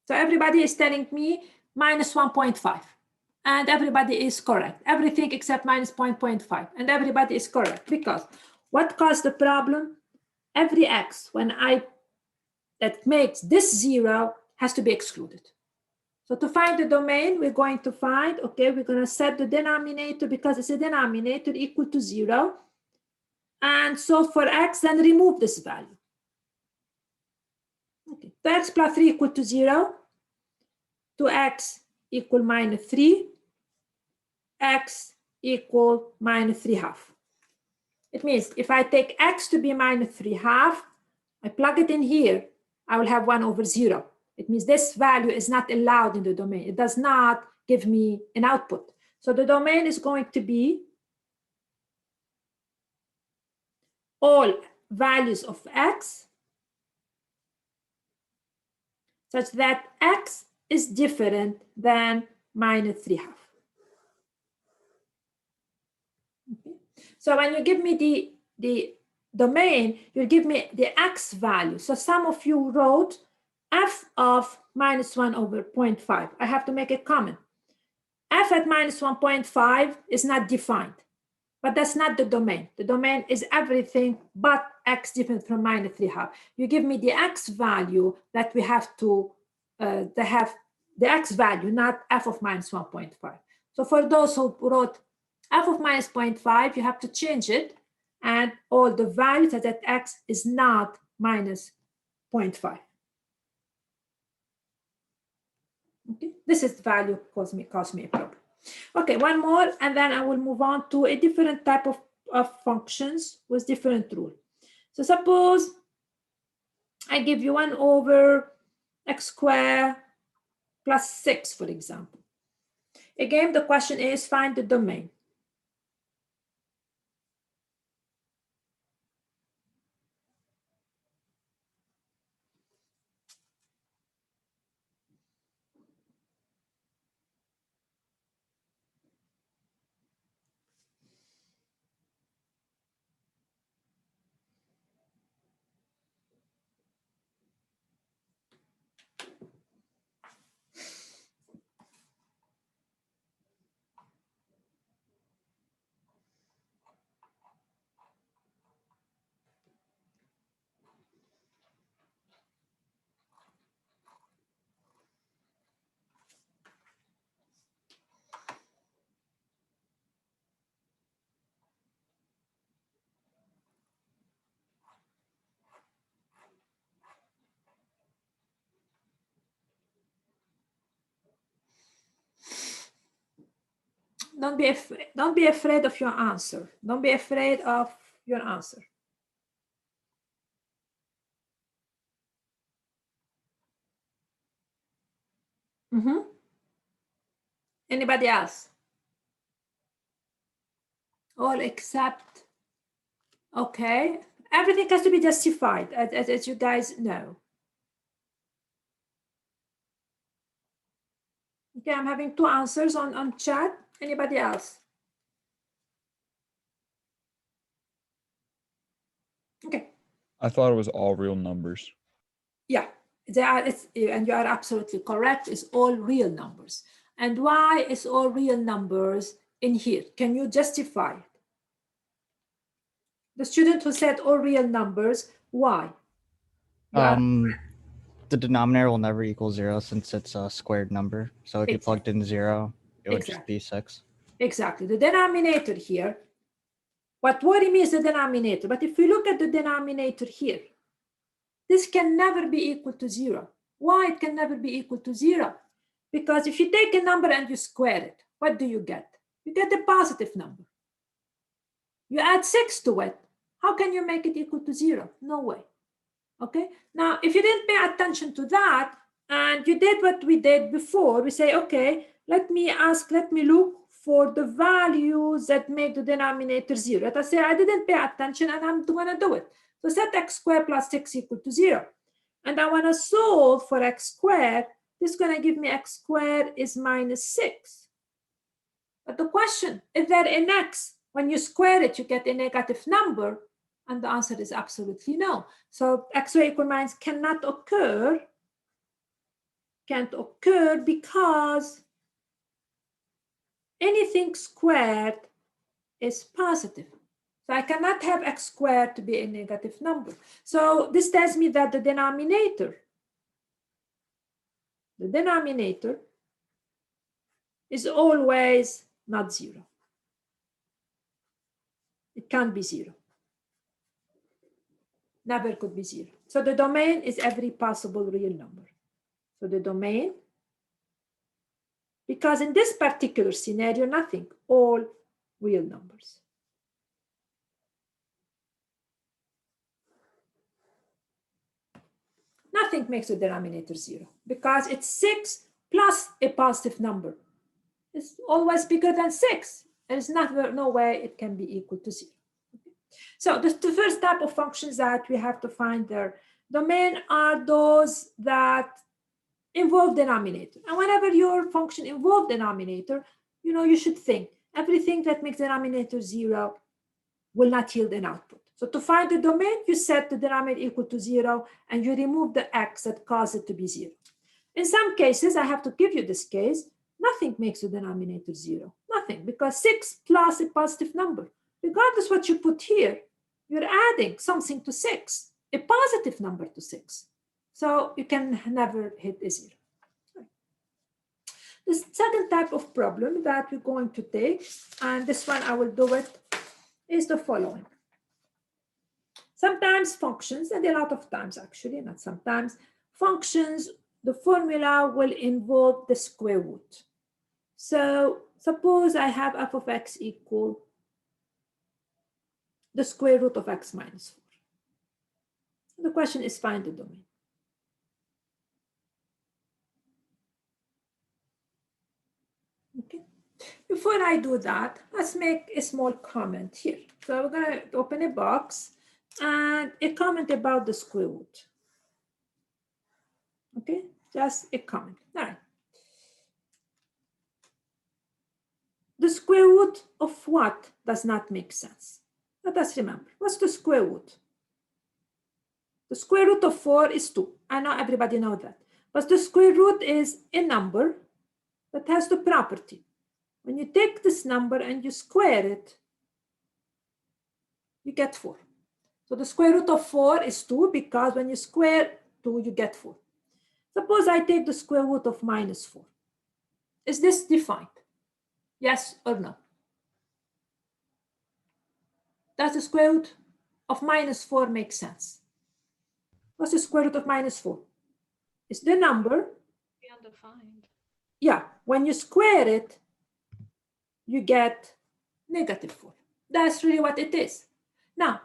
So everybody is telling me minus 1.5. And everybody is correct. Everything except minus 0.5. And everybody is correct. Because what caused the problem? Every x, that makes this 0 has to be excluded. So to find the domain, we're going to find, okay, we're going to set the denominator, because it's a denominator, equal to 0. And so for x, then remove this value. Okay, 2x plus 3 equal to 0. 2x equal minus 3. X equal minus 3/2. It means if I take x to be minus 3/2, I plug it in here, I will have 1/0. It means this value is not allowed in the domain. It does not give me an output. So the domain is going to be all values of x such that x is different than minus 3/2. Okay. So when you give me the domain, you give me the x value. So some of you wrote f of minus 1/0.5. I have to make a comment. F at minus 1.5 is not defined, but that's not the domain. The domain is everything but x different from minus 3/2. You give me the x value that we have to have the x value, not f of minus 1.5. So for those who wrote f of minus 0.5, you have to change it, and all the values that x is not minus 0.5. Okay, this is the value caused me a problem. Okay, one more, and then I will move on to a different type of functions with different rule. So suppose I give you 1/x² plus 6, for example. Again, the question is find the domain. Don't be afraid of your answer. Don't be afraid of your answer. Anybody else? All except, okay. Everything has to be justified, as you guys know. Okay, I'm having 2 answers on chat. Anybody else? Okay. I thought it was all real numbers. Yeah, and you are absolutely correct. It's all real numbers. And why is all real numbers in here? Can you justify it? The student who said all real numbers, why? The denominator will never equal 0 since it's a squared number. So if you plugged in 0, it would just be 6. Exactly. The denominator here, what worry me is the denominator. But if we look at the denominator here, this can never be equal to 0. Why it can never be equal to 0? Because if you take a number and you square it, what do you get? You get a positive number. You add 6 to it. How can you make it equal to 0? No way. Okay, now if you didn't pay attention to that and you did what we did before, we say, okay, let me look for the values that make the denominator 0. Let us say I didn't pay attention and I'm going to do it. So set x squared plus 6 equal to 0. And I want to solve for x squared. This is going to give me x squared is minus 6. But the question, is there an x? When you square it, you get a negative number. And the answer is absolutely no. So x squared equal minus cannot occur. Can't occur because anything squared is positive. So I cannot have x squared to be a negative number. So this tells me that the denominator is always not 0. It can't be 0. Never could be 0. So the domain is every possible real number. So the domain, because in this particular scenario, nothing, all real numbers. Nothing makes the denominator 0 because it's 6 plus a positive number. It's always bigger than 6. There is no way it can be equal to 0. Okay. So the first type of functions that we have to find their domain are those that involve denominator. And whenever your function involves denominator, you should think everything that makes denominator 0 will not yield an output. So to find the domain, you set the denominator equal to 0 and you remove the x that caused it to be 0. In some cases, I have to give you this case, nothing makes the denominator 0. Nothing, because 6 plus a positive number. Regardless what you put here, you're adding something to 6, a positive number to 6. So you can never hit a 0. The second type of problem that we're going to take, and this one I will do it, is the following. Sometimes functions, and a lot of times actually, not sometimes, functions, the formula will involve the square root. So suppose I have f of x equal the square root of x minus 4. The question is find the domain. Okay. Before I do that, let's make a small comment here. So we're going to open a box and a comment about the square root. Okay, just a comment. All right. The square root of what does not make sense? Let us remember. What's the square root? The square root of 4 is 2. I know everybody knows that. But the square root is a number that has the property. When you take this number and you square it, you get 4. So the square root of 4 is 2 because when you square 2, you get 4. Suppose I take the square root of minus 4. Is this defined? Yes or no? Does the square root of minus 4 make sense? What's the square root of minus 4? It's the number. Be undefined. Yeah, when you square it, you get negative 4. That's really what it is. Now,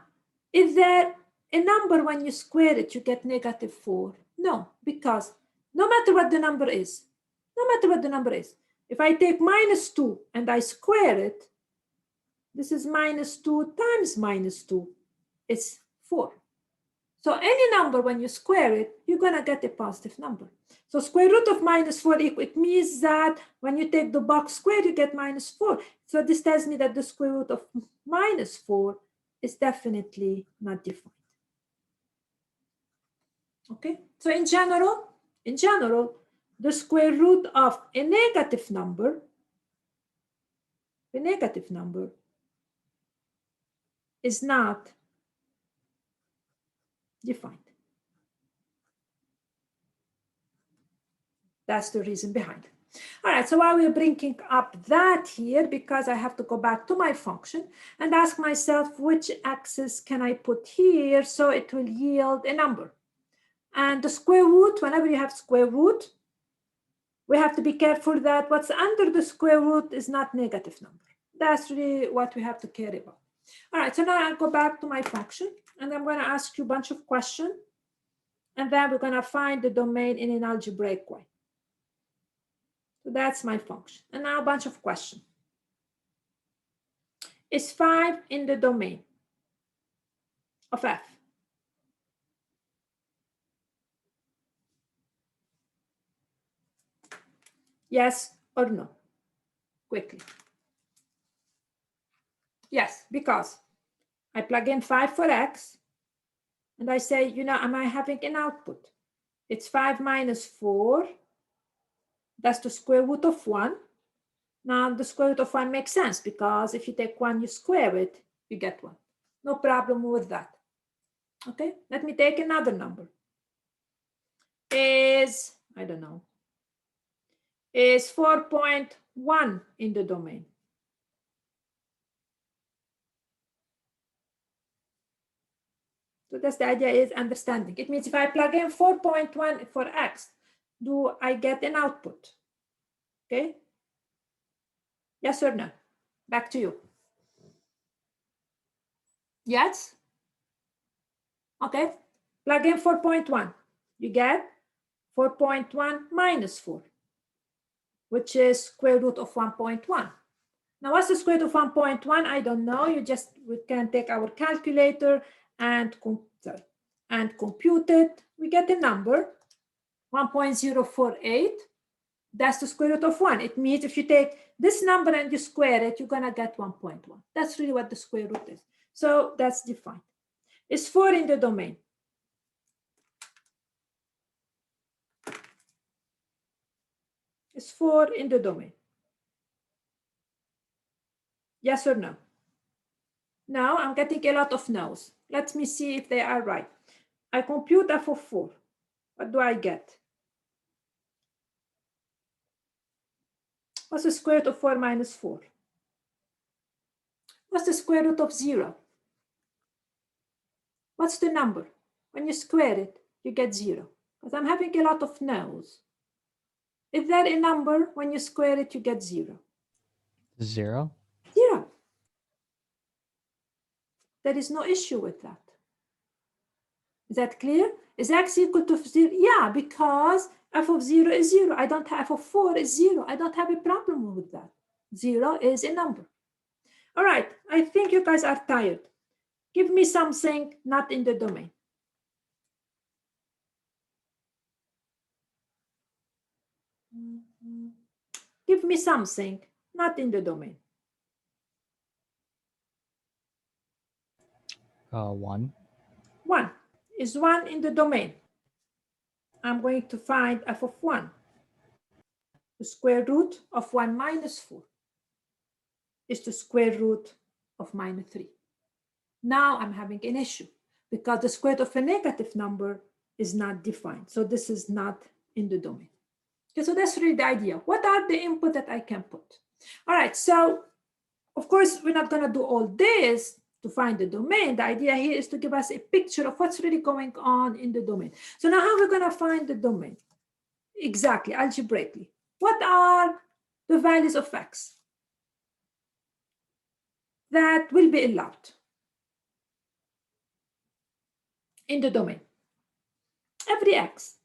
is there a number when you square it, you get negative 4? No, because no matter what the number is, if I take minus 2 and I square it, this is minus 2 times minus 2. It's 4. So any number, when you square it, you're going to get a positive number. So square root of minus 4 equal, it means that when you take the box square, you get minus 4. So this tells me that the square root of minus 4 is definitely not defined. Okay, so in general, the square root of a negative number is not defined. That's the reason behind it. All right, so while we're bringing up that here, because I have to go back to my function and ask myself which axis can I put here so it will yield a number. And the square root, whenever you have square root, we have to be careful that what's under the square root is not negative number. That's really what we have to care about. All right, so now I'll go back to my function and I'm going to ask you a bunch of questions. and then we're going to find the domain in an algebraic way. So that's my function. And now a bunch of questions. Is 5 in the domain of f? Yes or no? Quickly. Yes, because I plug in 5 for x, and I say, you know, am I having an output? It's 5 minus 4. That's the square root of 1. Now, the square root of 1 makes sense, because if you take 1, you square it, you get 1. No problem with that. Okay, let me take another number. Is, I don't know, is 4.1 in the domain? So that's the idea, is understanding. It means if I plug in 4.1 for x, do I get an output? Okay. Yes or no? Back to you. Yes? Okay. Plug in 4.1. You get 4.1 minus 4, which is square root of 1.1. Now, what's the square root of 1.1? I don't know. We can take our calculator and compute it. We get a number, 1.048. That's the square root of 1. It means if you take this number and you square it, you're going to get 1.1. That's really what the square root is. So that's defined. Is 4 in the domain? Is 4 in the domain? Yes or no? Now I'm getting a lot of no's. Let me see if they are right. I compute f of 4. What do I get? What's the square root of 4 minus 4? What's the square root of 0? What's the number? When you square it, you get 0. Because I'm having a lot of no's. Is there a number when you square it, you get 0? 0. 0. There is no issue with that. Is that clear? Is x equal to 0? Yeah, because f of 0 is 0. I don't have f of 4 is 0. I don't have a problem with that. 0 is a number. All right, I think you guys are tired. Give me something not in the domain. Give me something not in the domain. 1. 1. Is 1 in the domain? I'm going to find f of 1. The square root of 1 minus 4 is the square root of minus 3. Now I'm having an issue because the square root of a negative number is not defined. So this is not in the domain. Okay, so that's really the idea. What are the input that I can put? All right, so of course, we're not going to do all this to find the domain. The idea here is to give us a picture of what's really going on in the domain. So now how are we going to find the domain? Exactly, algebraically. What are the values of x that will be allowed in the domain? Every x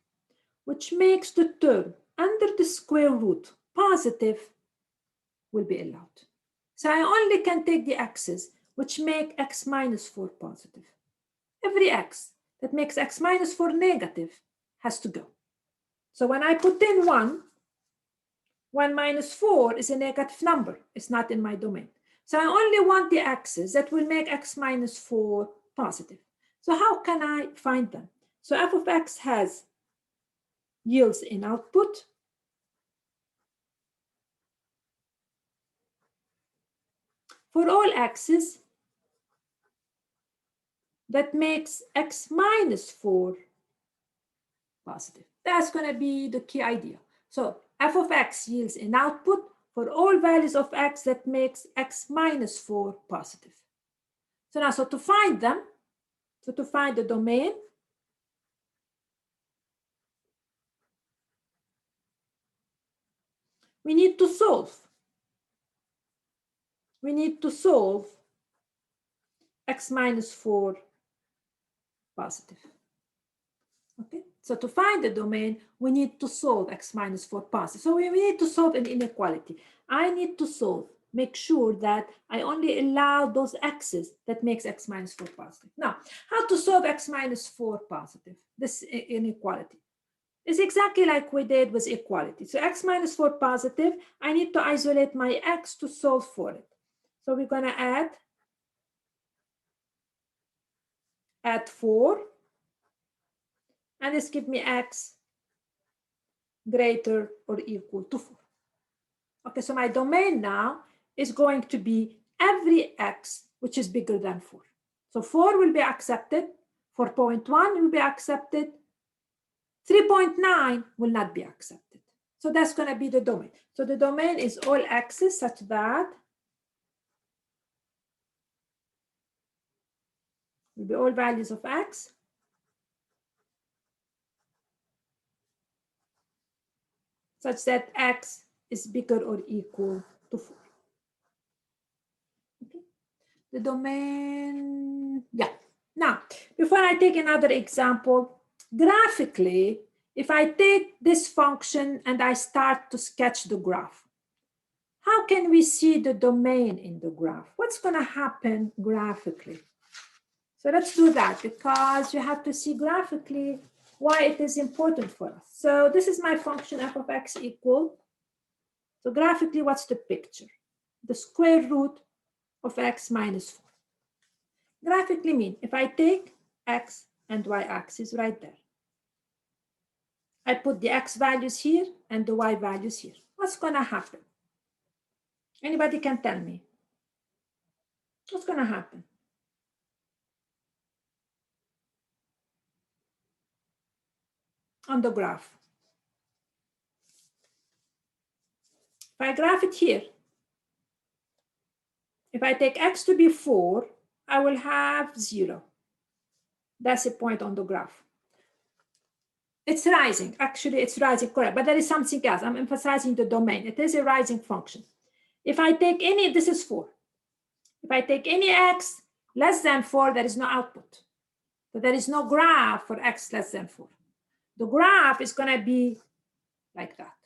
which makes the term under the square root positive will be allowed. So I only can take the x's which make x minus 4 positive. Every x that makes x minus 4 negative has to go. So when I put in 1, 1 minus 4 is a negative number. It's not in my domain. So I only want the x's that will make x minus 4 positive. So how can I find them? So f of x yields in output. For all x's that makes x minus 4 positive. That's going to be the key idea. So f of x yields an output for all values of x that makes x minus 4 positive. So now, so to find them, so to find the domain, we need to solve. We need to solve x minus 4 positive. Okay. So to find the domain, we need to solve x minus 4 positive. So we need to solve an inequality. I need to solve, make sure that I only allow those x's that makes x minus 4 positive. Now, how to solve x minus 4 positive, this inequality? It's exactly like we did with equality. So x minus 4 positive, I need to isolate my x to solve for it. So we're going to add 4, and this gives me x greater or equal to 4. Okay, so my domain now is going to be every x which is bigger than 4. So 4 will be accepted, 4.1 will be accepted, 3.9 will not be accepted. So that's going to be the domain. So the domain is all x's such that will be all values of x such that x is bigger or equal to 4. Okay. The domain, yeah. Now, before I take another example, graphically, if I take this function and I start to sketch the graph, how can we see the domain in the graph? What's going to happen graphically? So let's do that, because you have to see graphically why it is important for us. So this is my function f of x equal. So graphically, what's the picture? The square root of x minus 4. Graphically mean if I take x and y axis right there, I put the x values here and the y values here. What's going to happen? Anybody can tell me? What's going to happen? On the graph. If I graph it here, if I take x to be 4, I will have 0. That's a point on the graph. It's rising. Actually, it's rising, correct. But there is something else. I'm emphasizing the domain. It is a rising function. If I take any, this is 4. If I take any x less than 4, there is no output. So there is no graph for x less than 4. The graph is going to be like that,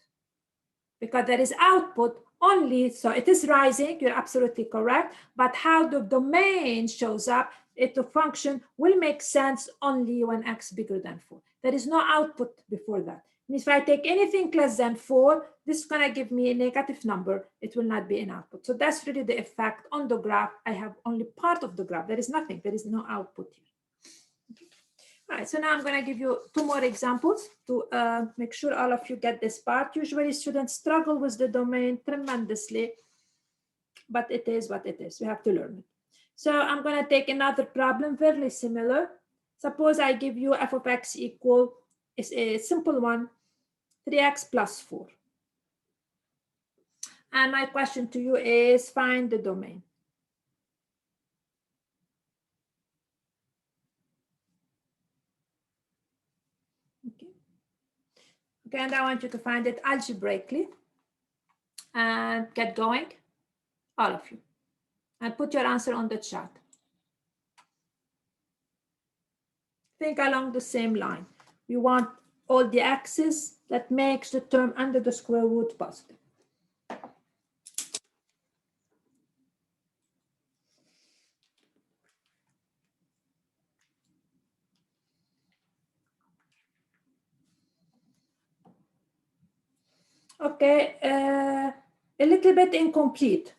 because there is output only. So it is rising, you're absolutely correct. But how the domain shows up, the function will make sense only when x bigger than 4. There is no output before that. And if I take anything less than 4, this is going to give me a negative number. It will not be an output. So that's really the effect on the graph. I have only part of the graph. There is nothing. There is no output here. Okay. All right, so now I'm going to give you 2 more examples to make sure all of you get this part. Usually students struggle with the domain tremendously, but it is what it is. We have to learn it. So I'm going to take another problem, very similar. Suppose I give you f of x equal, is a simple one, 3x plus 4. And my question to you is find the domain. Okay. Okay, and I want you to find it algebraically and get going, all of you, and put your answer on the chat. Think along the same line. We want all the x's that makes the term under the square root positive. Okay, a little bit incomplete.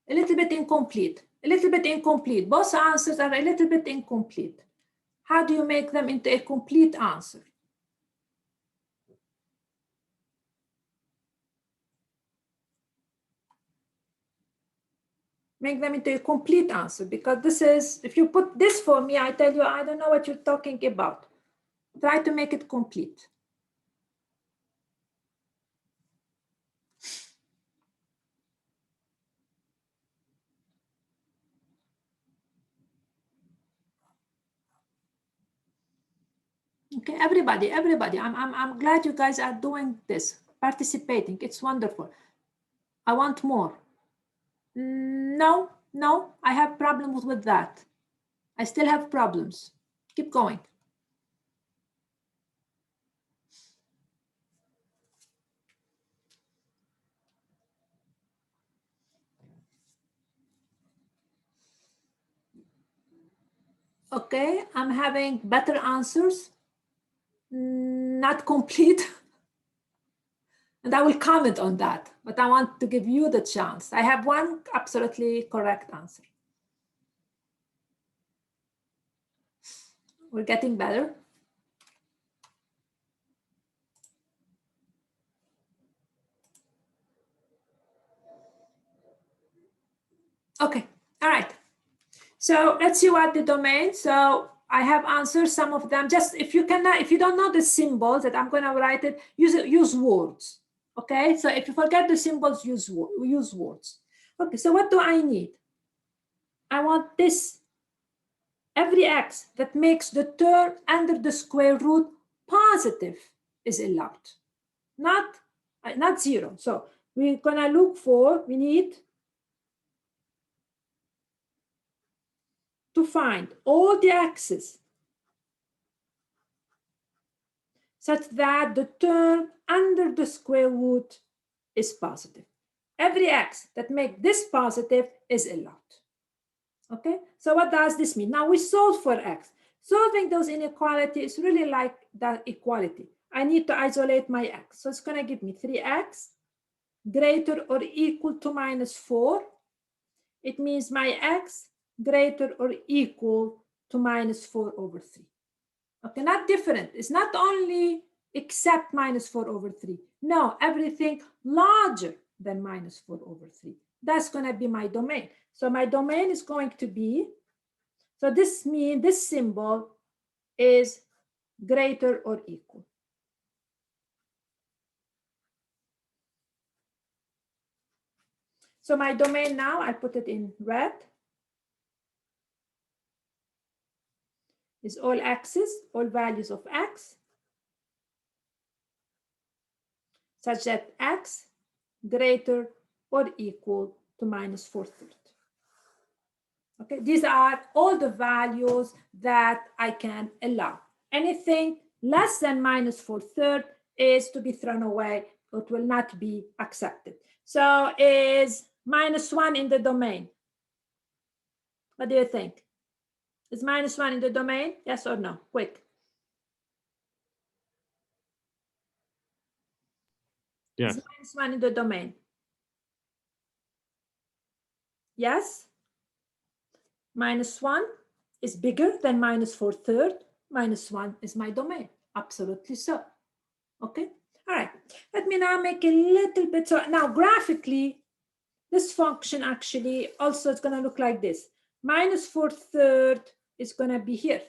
A little bit incomplete. A little bit incomplete. Both answers are a little bit incomplete. How do you make them into a complete answer? Make them into a complete answer, because this is, if you put this for me, I tell you, I don't know what you're talking about. Try to make it complete. Okay, everybody, I'm glad you guys are doing this, participating. It's wonderful. I want more. No, I have problems with that. I still have problems. Keep going. Okay, I'm having better answers, not complete. And I will comment on that, but I want to give you the chance. I have one absolutely correct answer. We're getting better. Okay, all right. So let's see what the domain. So I have answered some of them. Just if you cannot, if you don't know the symbols that I'm going to write it, use words. Okay, so if you forget the symbols, use words. Okay, so what do I need? I want this. Every x that makes the term under the square root positive is allowed, not 0. So we're gonna look for, we need to find all the x's such that the term under the square root is positive. Every x that makes this positive is allowed. Okay, so what does this mean? Now we solve for x. Solving those inequalities is really like that equality. I need to isolate my x. So it's going to give me 3x greater or equal to -4. It means my x greater or equal to -4/3. Okay, not different. It's not only except -4/3. No, everything larger than -4/3. That's going to be my domain. So my domain is going to be, so this means this symbol is greater or equal. So my domain now, I put it in red, is all x's, all values of x, such that x greater or equal to -4/3. Okay, these are all the values that I can allow. Anything less than -4/3 is to be thrown away. It will not be accepted. So is -1 in the domain? What do you think? Is -1 in the domain? Yes or no? Quick. Yes. Is -1 in the domain? Yes? -1 is bigger than -4/3. -1 is my domain. Absolutely so. Okay. All right. Let me now make a little bit. So now graphically, this function actually also is going to look like this. -4/3 is going to be here.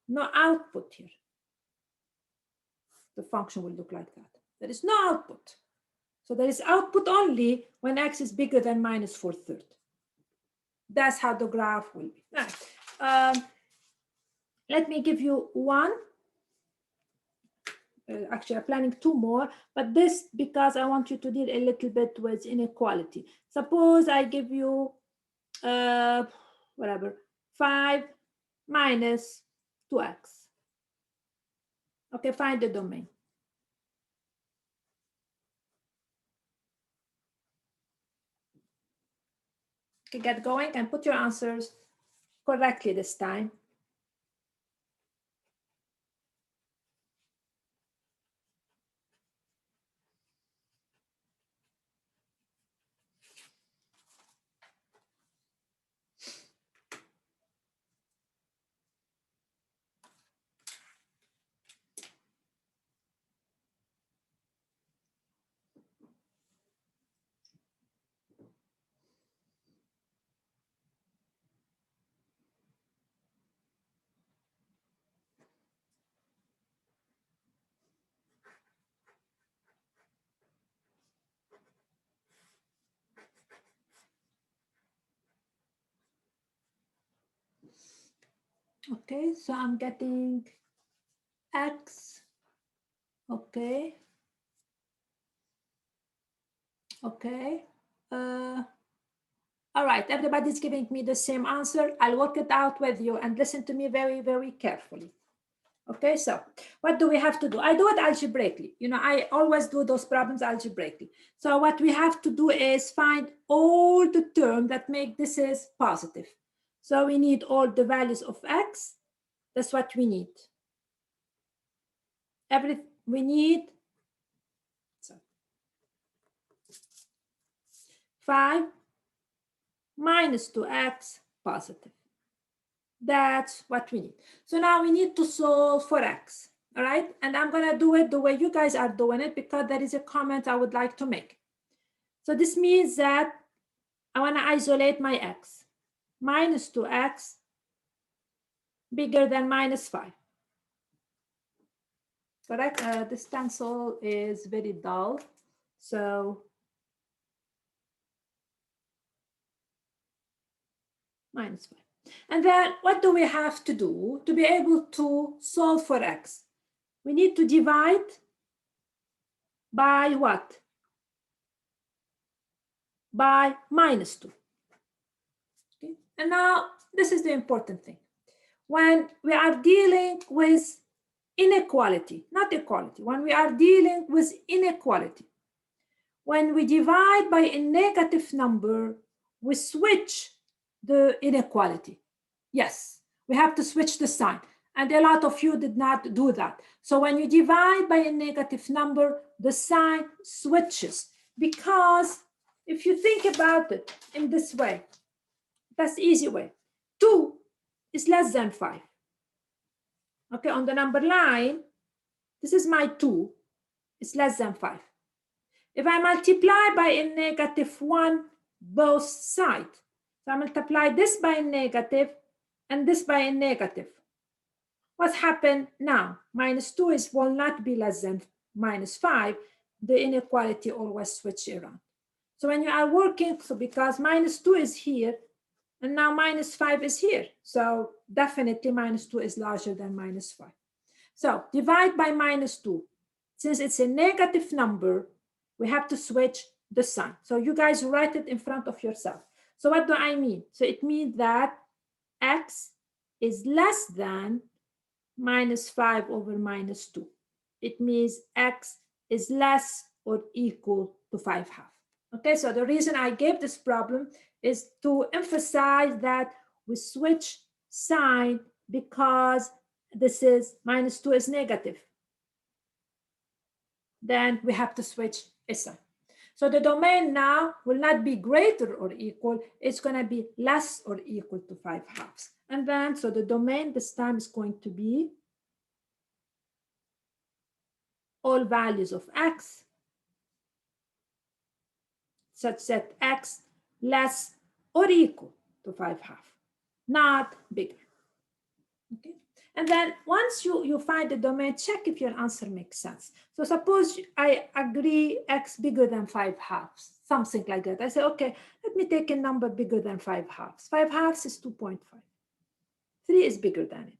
No output here. The function will look like that. There is no output. So there is output only when x is bigger than -4/3. That's how the graph will be. All right. Let me give you one. Actually, I'm planning 2 more, but this because I want you to deal a little bit with inequality. Suppose I give you whatever, 5 minus 2x. Okay, find the domain. Okay, get going and put your answers correctly this time. Okay, so I'm getting x. Okay. Okay. All right, everybody's giving me the same answer. I'll work it out with you and listen to me very, very carefully. Okay, so what do we have to do? I do it algebraically. You know, I always do those problems algebraically. So what we have to do is find all the terms that make this is positive. So we need all the values of x. That's what we need. We need 5 minus 2x positive. That's what we need. So now we need to solve for x, all right? And I'm gonna do it the way you guys are doing it because there is a comment I would like to make. So this means that I wanna isolate my x. Minus 2x bigger than minus 5. Correct? This pencil is very dull, so minus 5. And then what do we have to do to be able to solve for x? We need to divide by what? By minus 2. Okay? And now this is the important thing. When we are dealing with inequality, not equality, when we are dealing with inequality, when we divide by a negative number, we switch the inequality. Yes, we have to switch the sign. And a lot of you did not do that. So when you divide by a negative number, the sign switches. Because if you think about it in this way, that's the easy way. 2 is less than 5. Okay, on the number line, this is my 2, it's less than 5. If I multiply by a -1 both sides, so I multiply this by a negative and this by a negative. What happened now? -2 will not be less than -5. The inequality always switch around. So when you are working, so because -2 is here, and now -5 is here. So definitely -2 is larger than -5. So divide by -2. Since it's a negative number, we have to switch the sign. So you guys write it in front of yourself. So what do I mean? So it means that x is less than -5 over -2. It means x is less or equal to 5/2. Okay, so the reason I gave this problem is to emphasize that we switch sign because this is -2 is negative. Then we have to switch a sign. So the domain now will not be greater or equal, it's going to be less or equal to 5/2. And then, so the domain this time is going to be all values of x, such that x less or equal to 5/2, not bigger. Okay. And then once you find the domain, check if your answer makes sense. So suppose I agree x bigger than 5/2, something like that. I say, okay, let me take a number bigger than 5/2. 5/2 is 2.5. 3 is bigger than it.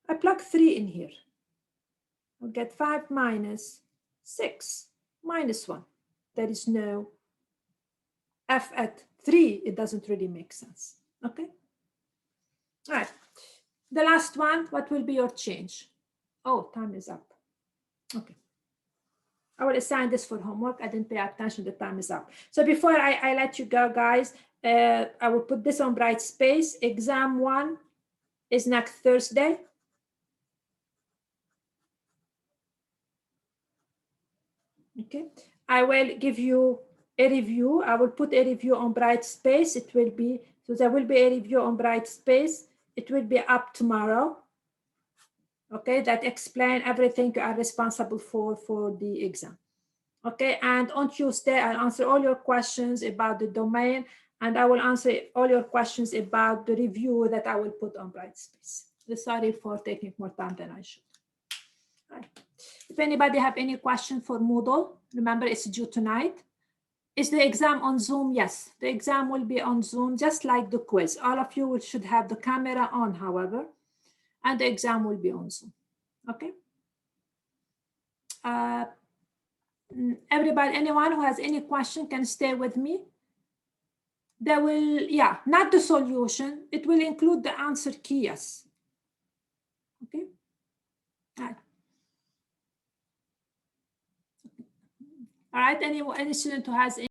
I plug 3 in here. I'll get 5 minus 6 minus 1. There is no f at 3. It doesn't really make sense. Okay. All right. The last one, what will be your change? Oh, time is up. Okay. I will assign this for homework. I didn't pay attention, the time is up. So before I let you go, guys, I will put this on bright space. Exam 1 is next Thursday. Okay. I will give you a review. I will put a review on bright space. It will be, so there will be a review on bright space. It will be up tomorrow. Okay, that explain everything you are responsible for the exam. Okay, and on Tuesday, I'll answer all your questions about the domain, and I will answer all your questions about the review that I will put on bright space. Sorry for taking more time than I should. All right. If anybody have any question for Moodle, remember it's due tonight. Is the exam on Zoom? Yes, the exam will be on Zoom, just like the quiz. All of you should have the camera on, however, and the exam will be on Zoom. Okay. Everybody, anyone who has any question can stay with me. There will, yeah, not the solution. It will include the answer key, yes. Okay. All right. All right. Any student who has